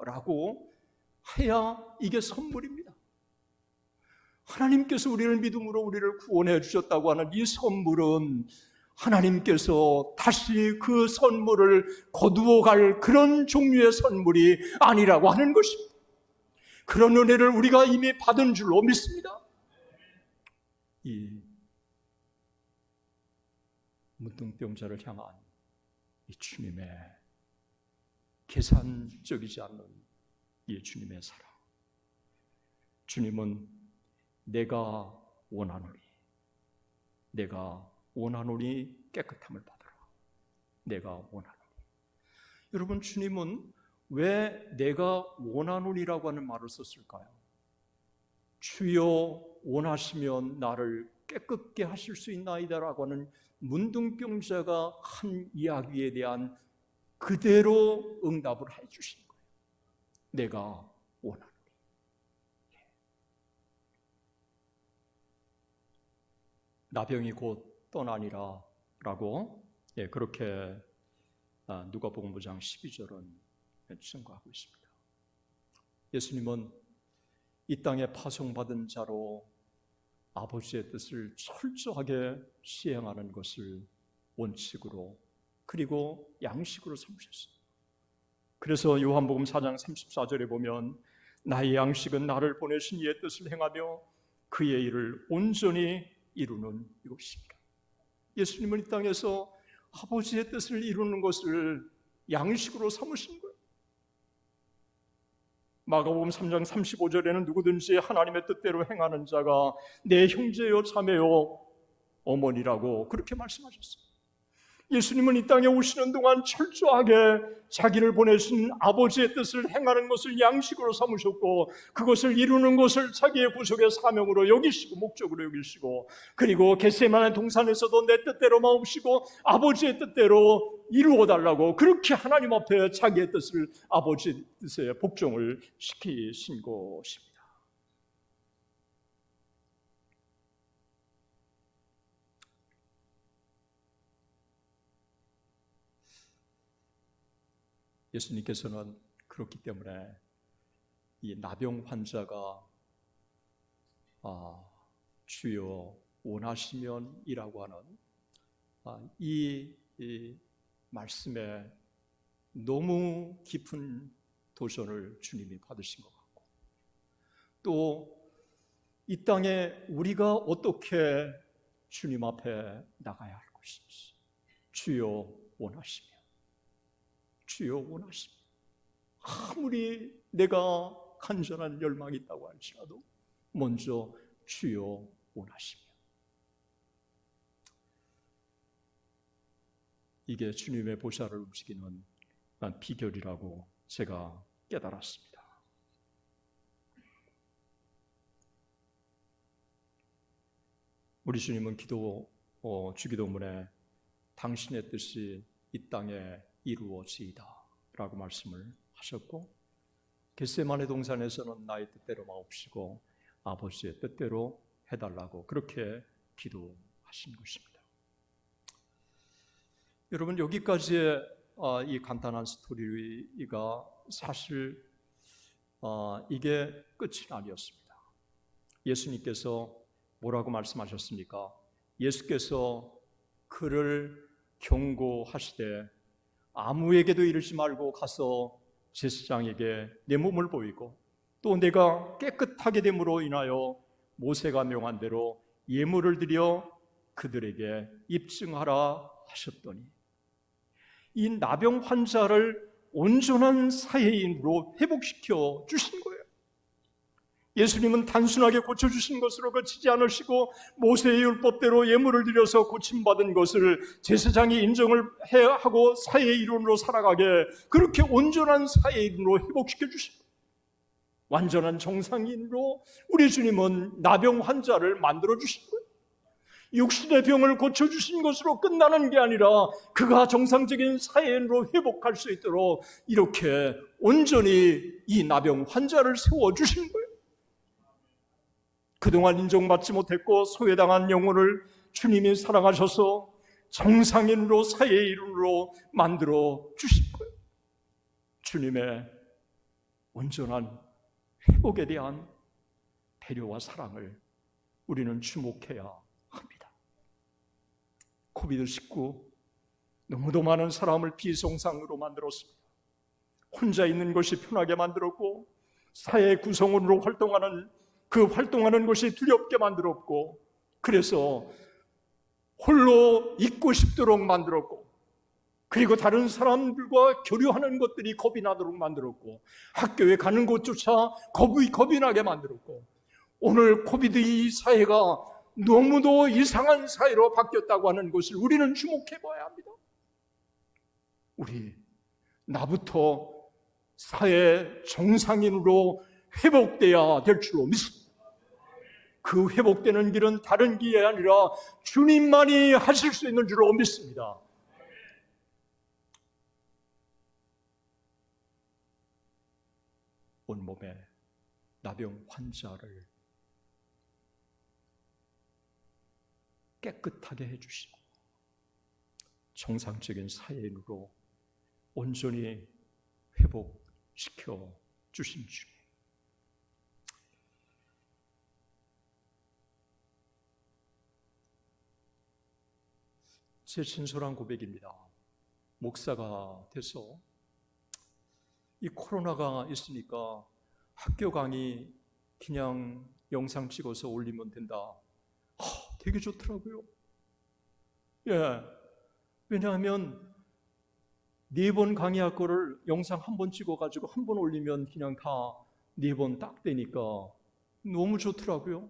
라고 해야 이게 선물입니다. 하나님께서 우리를 믿음으로 우리를 구원해 주셨다고 하는 이 선물은 하나님께서 다시 그 선물을 거두어 갈 그런 종류의 선물이 아니라고 하는 것입니다. 그런 은혜를 우리가 이미 받은 줄로 믿습니다. 이 문둥병자를 향한 이 주님의 계산적이지 않는 이 주님의 사랑. 주님은 내가 원하노니 깨끗함을 받으라. 내가 원하노니. 여러분, 주님은 왜 내가 원하노니라고 하는 말을 썼을까요? 주여 원하시면 나를 깨끗게 하실 수 있나이다라고 하는 문둥병자가 한 이야기에 대한 그대로 응답을 해주신 거예요. 내가 원하노니. 나병이 곧 떠나니라 라고 그렇게 누가복음 5장 12절은 증거하고 있습니다. 예수님은 이 땅에 파송받은 자로 아버지의 뜻을 철저하게 시행하는 것을 원칙으로 그리고 양식으로 삼으셨어요. 그래서 요한복음 4장 34절에 보면 나의 양식은 나를 보내신 이의 뜻을 행하며 그의 일을 온전히 이루는 이것입니다. 예수님은 이 땅에서 아버지의 뜻을 이루는 것을 양식으로 삼으신 거예요. 마가복음 3장 35절에는 누구든지 하나님의 뜻대로 행하는 자가 내 형제요 자매요 어머니라고 그렇게 말씀하셨어요. 예수님은 이 땅에 오시는 동안 철저하게 자기를 보내신 아버지의 뜻을 행하는 것을 양식으로 삼으셨고 그것을 이루는 것을 자기의 구속의 사명으로 여기시고 목적으로 여기시고 그리고 겟세마네 동산에서도 내 뜻대로 마옵시고 아버지의 뜻대로 이루어달라고 그렇게 하나님 앞에 자기의 뜻을 아버지의 뜻에 복종을 시키신 것입니다. 예수님께서는 그렇기 때문에 이 나병 환자가 주여 원하시면이라고 하는 이 말씀에 너무 깊은 도전을 주님이 받으신 것 같고 또 이 땅에 우리가 어떻게 주님 앞에 나가야 할 것인지 주여 원하시면 주여 원하십니다. 아무리 내가 간절한 열망이 있다고 할지라도 먼저 주여 원하십니다. 이게 주님의 보좌를 움직이는 비결이라고 제가 깨달았습니다. 우리 주님은 주기도문에 당신의 뜻이 이 땅에 이루어지이다 라고 말씀을 하셨고 겟세마네 동산에서는 나의 뜻대로 마옵시고 아버지의 뜻대로 해달라고 그렇게 기도하신 것입니다. 여러분 여기까지의 이 간단한 스토리가 사실 이게 끝이 아니었습니다. 예수님께서 뭐라고 말씀하셨습니까? 예수께서 그를 경고하시되 아무에게도 이르지 말고 가서 제사장에게 내 몸을 보이고 또 내가 깨끗하게 됨으로 인하여 모세가 명한 대로 예물을 드려 그들에게 입증하라 하셨더니 이 나병 환자를 온전한 사회인으로 회복시켜 주신 거예요. 예수님은 단순하게 고쳐주신 것으로 그치지 않으시고 모세의 율법대로 예물을 드려서 고침받은 것을 제사장이 인정을 해야 하고 사회의 일원으로 살아가게 그렇게 온전한 사회인으로 회복시켜 주시고 완전한 정상인으로 우리 주님은 나병 환자를 만들어 주신 거예요. 육신의 병을 고쳐주신 것으로 끝나는 게 아니라 그가 정상적인 사회인으로 회복할 수 있도록 이렇게 온전히 이 나병 환자를 세워주신 거예요. 그동안 인정받지 못했고 소외당한 영혼을 주님이 사랑하셔서 정상인으로 사회인으로 만들어 주신 거예요. 주님의 온전한 회복에 대한 배려와 사랑을 우리는 주목해야 합니다. 코비드-19 너무도 많은 사람을 비정상으로 만들었습니다. 혼자 있는 것이 편하게 만들었고 사회 구성원으로 활동하는 것이 두렵게 만들었고 그래서 홀로 있고 싶도록 만들었고 그리고 다른 사람들과 교류하는 것들이 겁이 나도록 만들었고 학교에 가는 곳조차 겁이 나게 만들었고 오늘 코비드 사회가 너무도 이상한 사회로 바뀌었다고 하는 것을 우리는 주목해 봐야 합니다. 나부터 사회 정상인으로 회복돼야 될 줄로 믿습니다. 그 회복되는 길은 다른 길이 아니라 주님만이 하실 수 있는 줄로 믿습니다. 온몸에 나병 환자를 깨끗하게 해주시고 정상적인 사회인으로 온전히 회복시켜 주신 주님, 제 진솔한 고백입니다. 목사가 돼서 이 코로나가 있으니까 학교 강의 그냥 영상 찍어서 올리면 된다. 되게 좋더라고요. 예. 왜냐하면 4번 강의할 거를 영상 한 번 찍어가지고 한 번 올리면 그냥 다 4번 딱 되니까 너무 좋더라고요.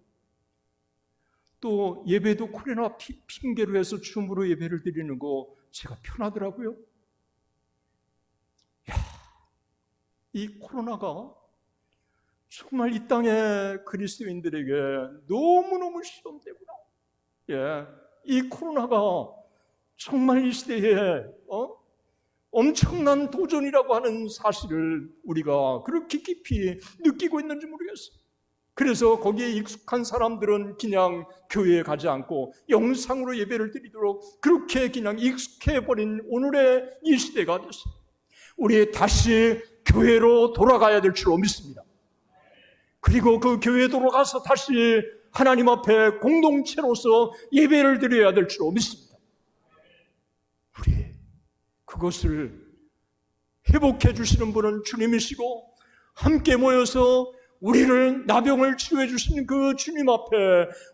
또 예배도 코로나 핑계로 해서 줌으로 예배를 드리는 거 제가 편하더라고요. 이 코로나가 정말 이 땅의 그리스도인들에게 너무너무 시험되구나. 예, 이 코로나가 정말 이 시대에 엄청난 도전이라고 하는 사실을 우리가 그렇게 깊이 느끼고 있는지 모르겠어요. 그래서 거기에 익숙한 사람들은 그냥 교회에 가지 않고 영상으로 예배를 드리도록 그렇게 그냥 익숙해버린 오늘의 이 시대가 됐어요. 우리 다시 교회로 돌아가야 될 줄로 믿습니다. 그리고 그 교회에 돌아가서 다시 하나님 앞에 공동체로서 예배를 드려야 될 줄로 믿습니다. 우리 그것을 회복해 주시는 분은 주님이시고 함께 모여서 우리를 나병을 치유해 주시는 그 주님 앞에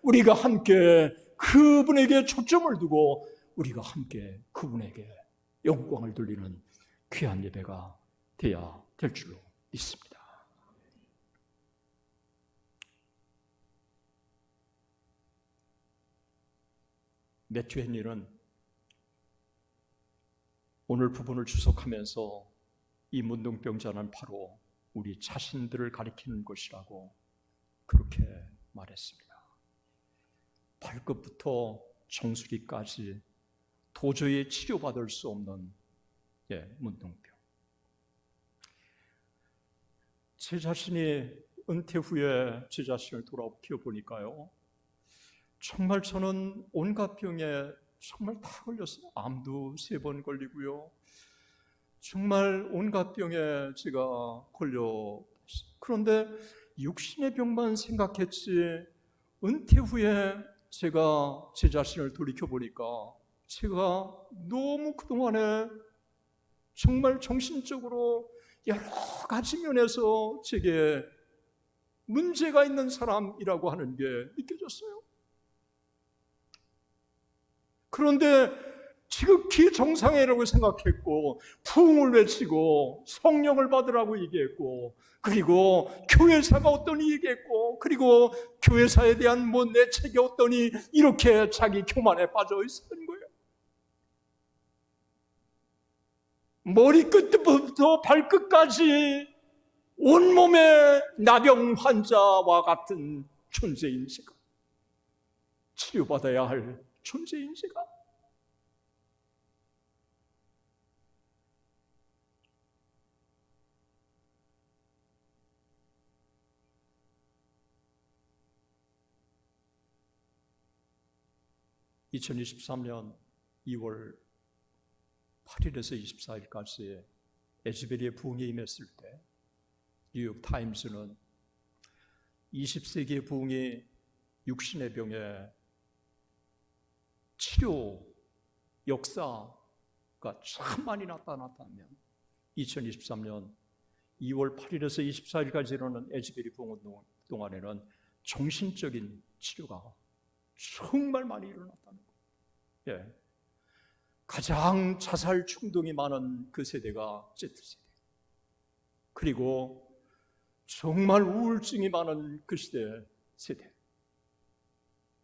우리가 함께 그분에게 초점을 두고 우리가 함께 그분에게 영광을 돌리는 귀한 예배가 되어야 될 줄로 믿습니다. 매튜 헨리는 오늘 부분을 주석하면서 이 문둥병자는 바로 우리 자신들을 가리키는 것이라고 그렇게 말했습니다. 발끝부터 정수리까지 도저히 치료받을 수 없는 문둥병. 제 자신이 은퇴 후에 제 자신을 돌아보켜 보니까요, 정말 저는 온갖 병에 정말 다 걸렸어요. 암도 3번 걸리고요. 정말 온갖 병에 제가 걸려. 그런데 육신의 병만 생각했지 은퇴 후에 제가 제 자신을 돌이켜보니까 제가 너무 그동안에 정말 정신적으로 여러 가지 면에서 제게 문제가 있는 사람이라고 하는 게 느껴졌어요. 그런데 지극히 정상이라고 생각했고 부흥을 외치고 성령을 받으라고 얘기했고 그리고 교회사가 어떠니 얘기했고 그리고 교회사에 대한 내책이 어떠니 이렇게 자기 교만에 빠져 있었던 거예요. 머리끝부터 발끝까지 온몸의 나병 환자와 같은 존재인 제가, 치료받아야 할 존재인 제가, (2023년 2월 8일에서 24일까지) 에즈베리의 부흥에 임했을 때 뉴욕 타임스는 20세기의 부흥이 육신의 병에 치료 역사가 참 많이 나타났다면 2023년 2월 8일에서 24일까지 일어난 에즈베리 부흥 동안에는 정신적인 치료가 정말 많이 일어났다는 거예요. 예. 가장 자살 충동이 많은 그 세대가 Z세대. 그리고 정말 우울증이 많은 그 시대 세대.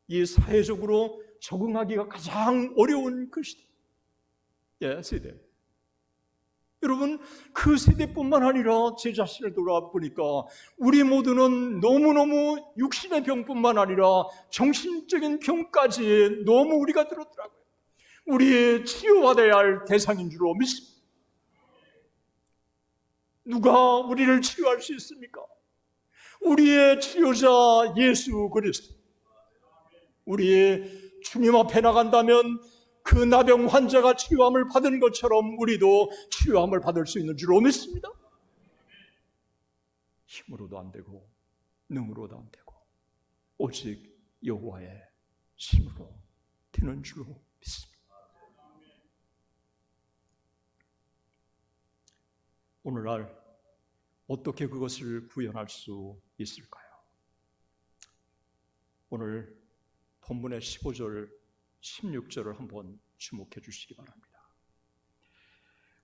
이 사회적으로 적응하기가 가장 어려운 그 시대. 세대. 여러분, 그 세대뿐만 아니라 제 자신을 돌아보니까 우리 모두는 너무너무 육신의 병뿐만 아니라 정신적인 병까지 너무 우리가 들었더라고요. 우리의 치유받아야 할 대상인 줄로 믿습니다. 누가 우리를 치유할 수 있습니까? 우리의 치유자 예수 그리스도. 우리 주님 앞에 나간다면 그 나병 환자가 치유함을 받은 것처럼 우리도 치유함을 받을 수 있는 줄로 믿습니다. 힘으로도 안 되고 능으로도 안 되고 오직 여호와의 힘으로 되는 줄로 믿습니다. 오늘날 어떻게 그것을 구현할 수 있을까요? 오늘 본문의 15절, 16절을 한번 주목해 주시기 바랍니다.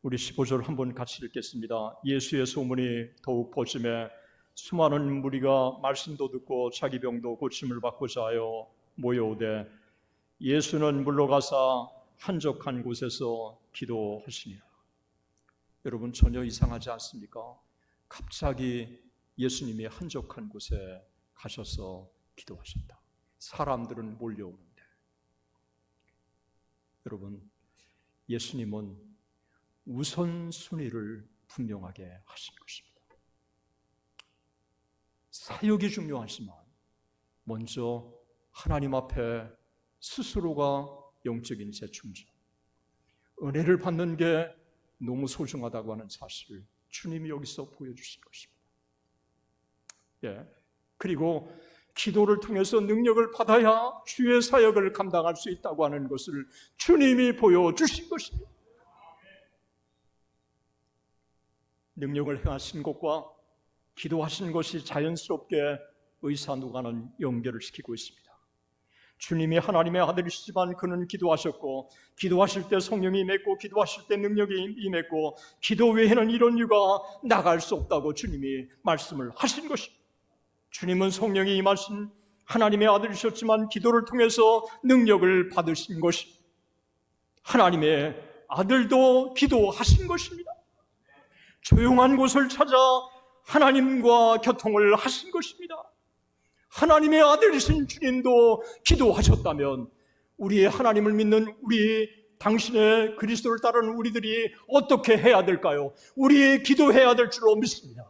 우리 15절 한번 같이 읽겠습니다. 예수의 소문이 더욱 퍼짐에 수많은 무리가 말씀도 듣고 자기 병도 고침을 받고자 하여 모여오되 예수는 물러가사 한적한 곳에서 기도하시니라. 여러분, 전혀 이상하지 않습니까? 갑자기 예수님이 한적한 곳에 가셔서 기도하셨다. 사람들은 몰려오는데. 여러분, 예수님은 우선순위를 분명하게 하신 것입니다. 사역이 중요하지만 먼저 하나님 앞에 스스로가 영적인 재충전, 은혜를 받는 게 너무 소중하다고 하는 사실을 주님이 여기서 보여주신 것입니다. 그리고 기도를 통해서 능력을 받아야 주의 사역을 감당할 수 있다고 하는 것을 주님이 보여주신 것입니다. 능력을 행하신 것과 기도하신 것이 자연스럽게 의사누가는 연결을 시키고 있습니다. 주님이 하나님의 아들이시지만 그는 기도하셨고, 기도하실 때 성령이 임했고, 기도하실 때 능력이 임했고, 기도 외에는 이런 유가 나갈 수 없다고 주님이 말씀을 하신 것입니다. 주님은 성령이 임하신 하나님의 아들이셨지만 기도를 통해서 능력을 받으신 것입니다. 하나님의 아들도 기도하신 것입니다. 조용한 곳을 찾아 하나님과 교통을 하신 것입니다. 하나님의 아들이신 주님도 기도하셨다면 우리의 하나님을 믿는 당신의 그리스도를 따르는 우리들이 어떻게 해야 될까요? 우리의 기도해야 될 줄로 믿습니다.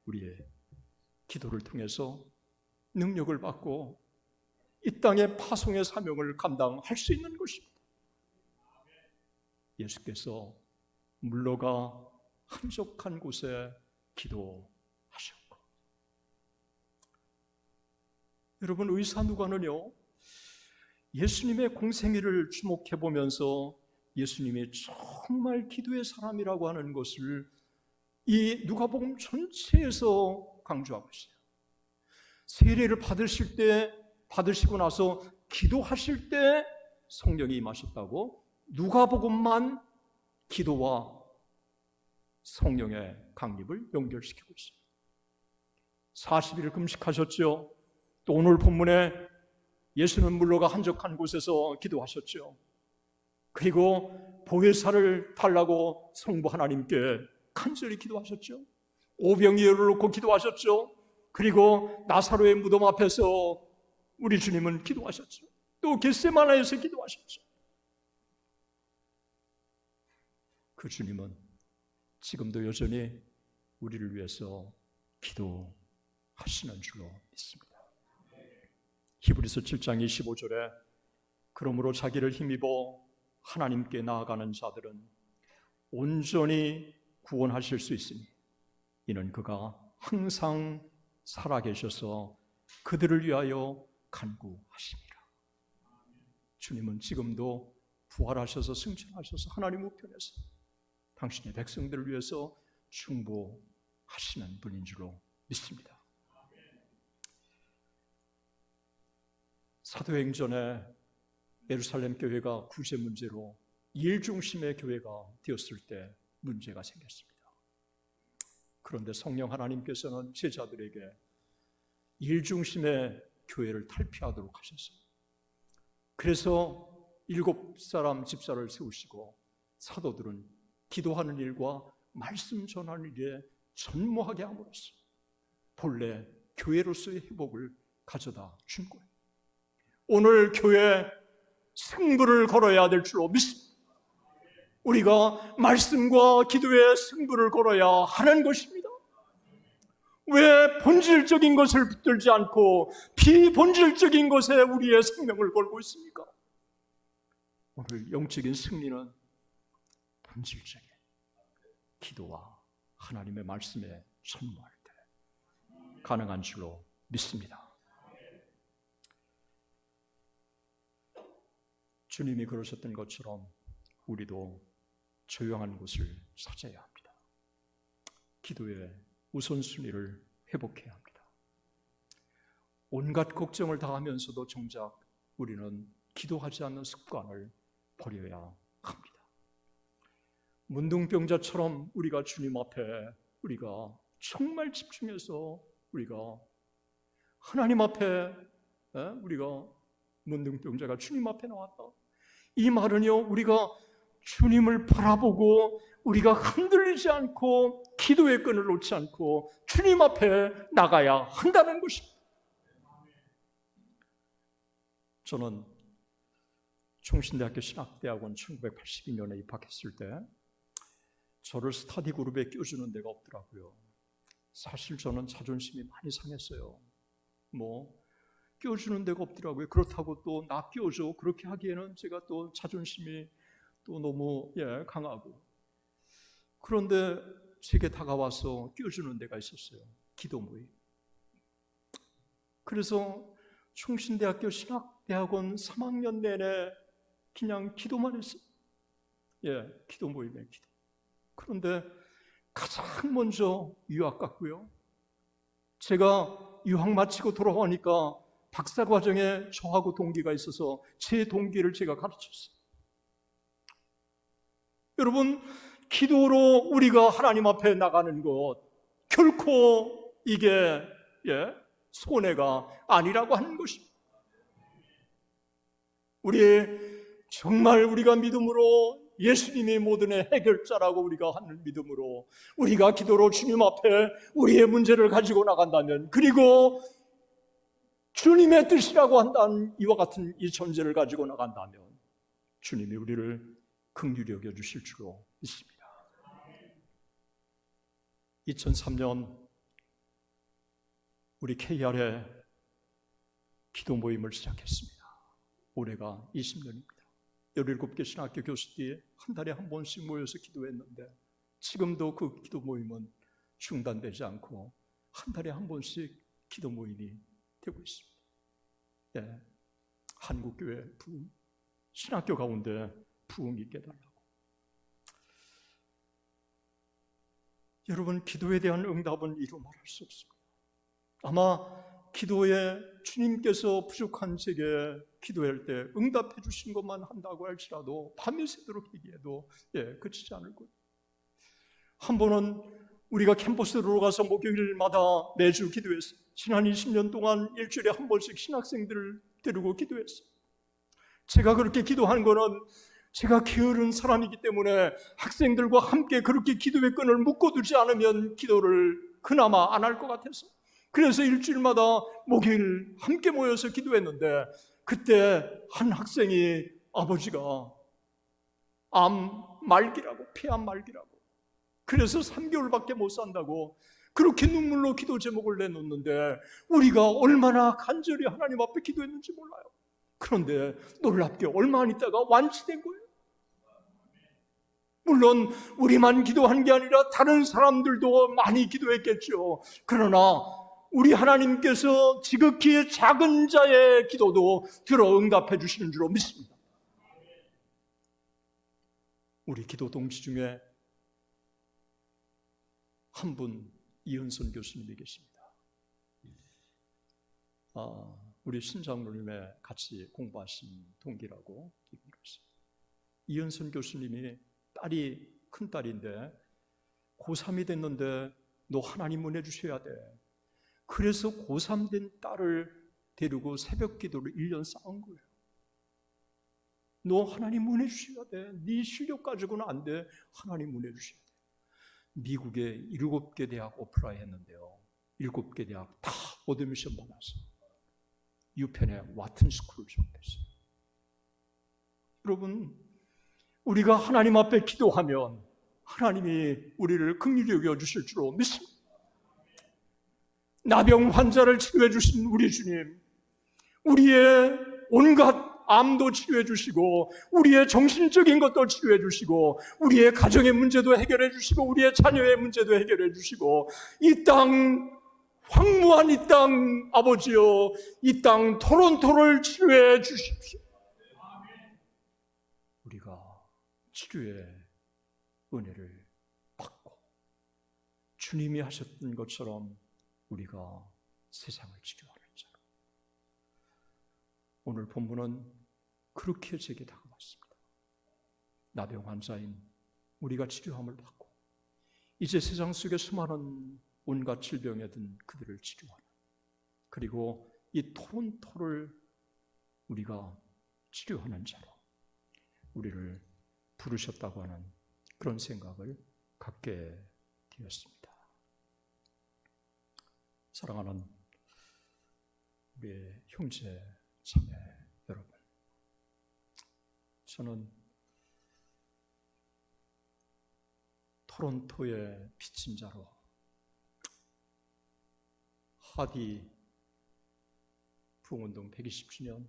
우리의 기도를 통해서 능력을 받고 이 땅의 파송의 사명을 감당할 수 있는 것입니다. 예수께서 물러가 한적한 곳에 기도하셨고, 여러분, 의사누가는요, 예수님의 공생애를 주목해 보면서 예수님이 정말 기도의 사람이라고 하는 것을 이 누가복음 전체에서 강조하고 있어요. 세례를 받으시고 나서 기도하실 때 성령이 임하셨다고 누가복음만 기도와 성령의 강림을 연결시키고 있어요. 40일 금식하셨죠. 또 오늘 본문에 예수는 물러가 한적한 곳에서 기도하셨죠. 그리고 보혜사를 달라고 성부 하나님께 간절히 기도하셨죠. 오병이어를 놓고 기도하셨죠. 그리고 나사로의 무덤 앞에서 우리 주님은 기도하셨죠. 또 겟세마네에서 기도하셨죠. 그 주님은 지금도 여전히 우리를 위해서 기도하시는 줄로 믿습니다. 히브리서 7장 25절에 그러므로 자기를 힘입어 하나님께 나아가는 자들은 온전히 구원하실 수 있으니 이는 그가 항상 살아계셔서 그들을 위하여 간구하십니다. 주님은 지금도 부활하셔서 승천하셔서 하나님 우편에서 당신의 백성들을 위해서 충고하시는 분인 줄로 믿습니다. 사도행전에 예루살렘 교회가 구제 문제로 일 중심의 교회가 되었을 때 문제가 생겼습니다. 그런데 성령 하나님께서는 제자들에게 일 중심의 교회를 탈피하도록 하셨어요. 그래서 7사람 집사를 세우시고 사도들은 기도하는 일과 말씀 전하는 일에 전무하게 함으로써 본래 교회로서의 회복을 가져다 준 거예요. 오늘 교회 승부를 걸어야 될 줄로 믿습니다. 우리가 말씀과 기도에 승부를 걸어야 하는 것입니다. 왜 본질적인 것을 붙들지 않고 비본질적인 것에 우리의 생명을 걸고 있습니까? 오늘 영적인 승리는 본질적인 기도와 하나님의 말씀에 전무할 때 가능한 줄로 믿습니다. 주님이 그러셨던 것처럼 우리도 조용한 곳을 찾아야 합니다. 기도의 우선순위를 회복해야 합니다. 온갖 걱정을 다 하면서도 정작 우리는 기도하지 않는 습관을 버려야 합니다. 문둥병자처럼 우리가 주님 앞에 우리가 정말 집중해서 우리가 하나님 앞에 우리가 문둥병자가 주님 앞에 나왔다. 이 말은요, 우리가 주님을 바라보고 우리가 흔들리지 않고 기도의 끈을 놓지 않고 주님 앞에 나가야 한다는 것입니다. 저는 총신대학교 신학대학원 1982년에 입학했을 때 저를 스터디 그룹에 껴주는 데가 없더라고요. 사실 저는 자존심이 많이 상했어요. 껴주는 데가 없더라고요. 그렇다고 또 나 껴줘 그렇게 하기에는 제가 또 자존심이 또 너무 강하고. 그런데 제게 다가와서 껴주는 데가 있었어요. 기도 모임. 그래서 총신대학교 신학대학원 3학년 내내 그냥 기도만 했어요. 기도 모임에 기도. 그런데 가장 먼저 유학 갔고요. 제가 유학 마치고 돌아오니까 박사과정에 저하고 동기가 있어서 제 동기를 제가 가르쳤어요. 여러분, 기도로 우리가 하나님 앞에 나가는 것 결코 이게 손해가 아니라고 하는 것입니다. 정말 우리가 믿음으로 예수님이 모든의 해결자라고 우리가 하는 믿음으로 우리가 기도로 주님 앞에 우리의 문제를 가지고 나간다면, 그리고 주님의 뜻이라고 한다는 이와 같은 이 전제를 가지고 나간다면 주님이 우리를 긍휼히 여겨주실 줄로 믿습니다. 2003년 우리 KR에 기도 모임을 시작했습니다. 올해가 20년입니다. 17개 신학교 교수들이 한 달에 한 번씩 모여서 기도했는데 지금도 그 기도 모임은 중단되지 않고 한 달에 한 번씩 기도 모임이 되고 있습니다. 한국교회 부흥, 신학교 가운데 부흥이 있게 달라고. 여러분, 기도에 대한 응답은 이루 말할 수 없습니다. 아마 기도에 주님께서 부족한 제게 기도할 때 응답해 주신 것만 한다고 할지라도 밤이 새도록 얘기해도 그치지 않을 거예요. 한 번은 우리가 캠퍼스로 가서 목요일마다 매주 기도했어요. 지난 20년 동안 일주일에 한 번씩 신학생들을 데리고 기도했어요. 제가 그렇게 기도한 거는 제가 게으른 사람이기 때문에 학생들과 함께 그렇게 기도의 끈을 묶어두지 않으면 기도를 그나마 안 할 것 같아서, 그래서 일주일마다 목요일 함께 모여서 기도했는데 그때 한 학생이 아버지가 암 말기라고, 폐암 말기라고, 그래서 3개월밖에 못 산다고 그렇게 눈물로 기도 제목을 내놓는데 우리가 얼마나 간절히 하나님 앞에 기도했는지 몰라요. 그런데 놀랍게 얼마 안 있다가 완치된 거예요. 물론 우리만 기도한 게 아니라 다른 사람들도 많이 기도했겠죠. 그러나 우리 하나님께서 지극히 작은 자의 기도도 들어 응답해 주시는 줄로 믿습니다. 우리 기도 동지 중에 한 분, 이은선 교수님이 계십니다. 우리 신장로님의 같이 공부하신 동기라고 얘기를 했습니다. 이은선 교수님이 딸이 큰딸인데 고3이 됐는데 너 하나님 은혜 주셔야 돼. 그래서 고3 된 딸을 데리고 새벽 기도를 1년 쌓은 거예요. 너 하나님 은혜 주셔야 돼. 네 실력 가지고는 안 돼. 하나님 은혜 주셔야 돼. 미국에 7개 대학 어플라이 했는데요. 7개 대학 다 어드미션 받아서 유펜의 와튼 스쿨을 졸업했어요. 여러분, 우리가 하나님 앞에 기도하면 하나님이 우리를 긍휼히 여겨주실 줄로 믿습니다. 나병 환자를 치료해 주신 우리 주님, 우리의 온갖 암도 치료해 주시고 우리의 정신적인 것도 치료해 주시고 우리의 가정의 문제도 해결해 주시고 우리의 자녀의 문제도 해결해 주시고 이 땅, 황무한 이 땅, 아버지여, 이 땅 토론토를 치료해 주십시오. 우리가 치료의 은혜를 받고 주님이 하셨던 것처럼 우리가 세상을 치료하는 자로. 오늘 본문은 그렇게 제게 다가왔습니다. 나병 환자인 우리가 치료함을 받고 이제 세상 속에 수많은 온갖 질병에 든 그들을 치료하는, 그리고 이 토론토를 우리가 치료하는 자로 우리를 부르셨다고 하는 그런 생각을 갖게 되었습니다. 사랑하는 우리의 형제 자매 여러분, 저는 토론토의 빚진 자로 하디 부흥운동 120주년,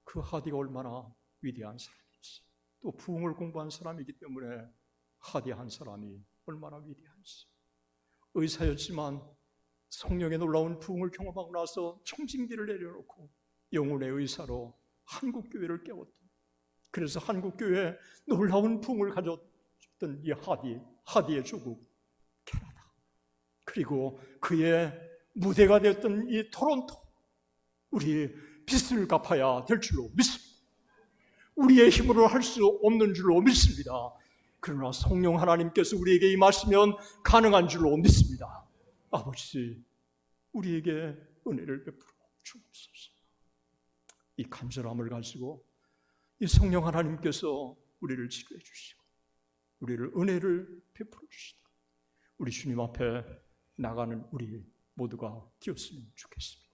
그 하디가 얼마나 위대한 사람인지, 또 부흥을 공부한 사람이기 때문에 하디 한 사람이 얼마나 위대한지, 의사였지만 성령의 놀라운 부흥을 경험하고 나서 청진기를 내려놓고 영혼의 의사로 한국교회를 깨웠던, 그래서 한국교회에 놀라운 부흥을 가졌던 이 하디의 조국 캐나다, 그리고 그의 무대가 되었던 이 토론토, 우리 빚을 갚아야 될 줄로 믿습니다. 우리의 힘으로 할 수 없는 줄로 믿습니다. 그러나 성령 하나님께서 우리에게 임하시면 가능한 줄로 믿습니다. 아버지, 우리에게 은혜를 베풀어 주옵소서. 이 간절함을 가지고 이 성령 하나님께서 우리를 치료해 주시고 우리를 은혜를 베풀어 주시다 우리 주님 앞에 나가는 우리 모두가 되었으면 좋겠습니다.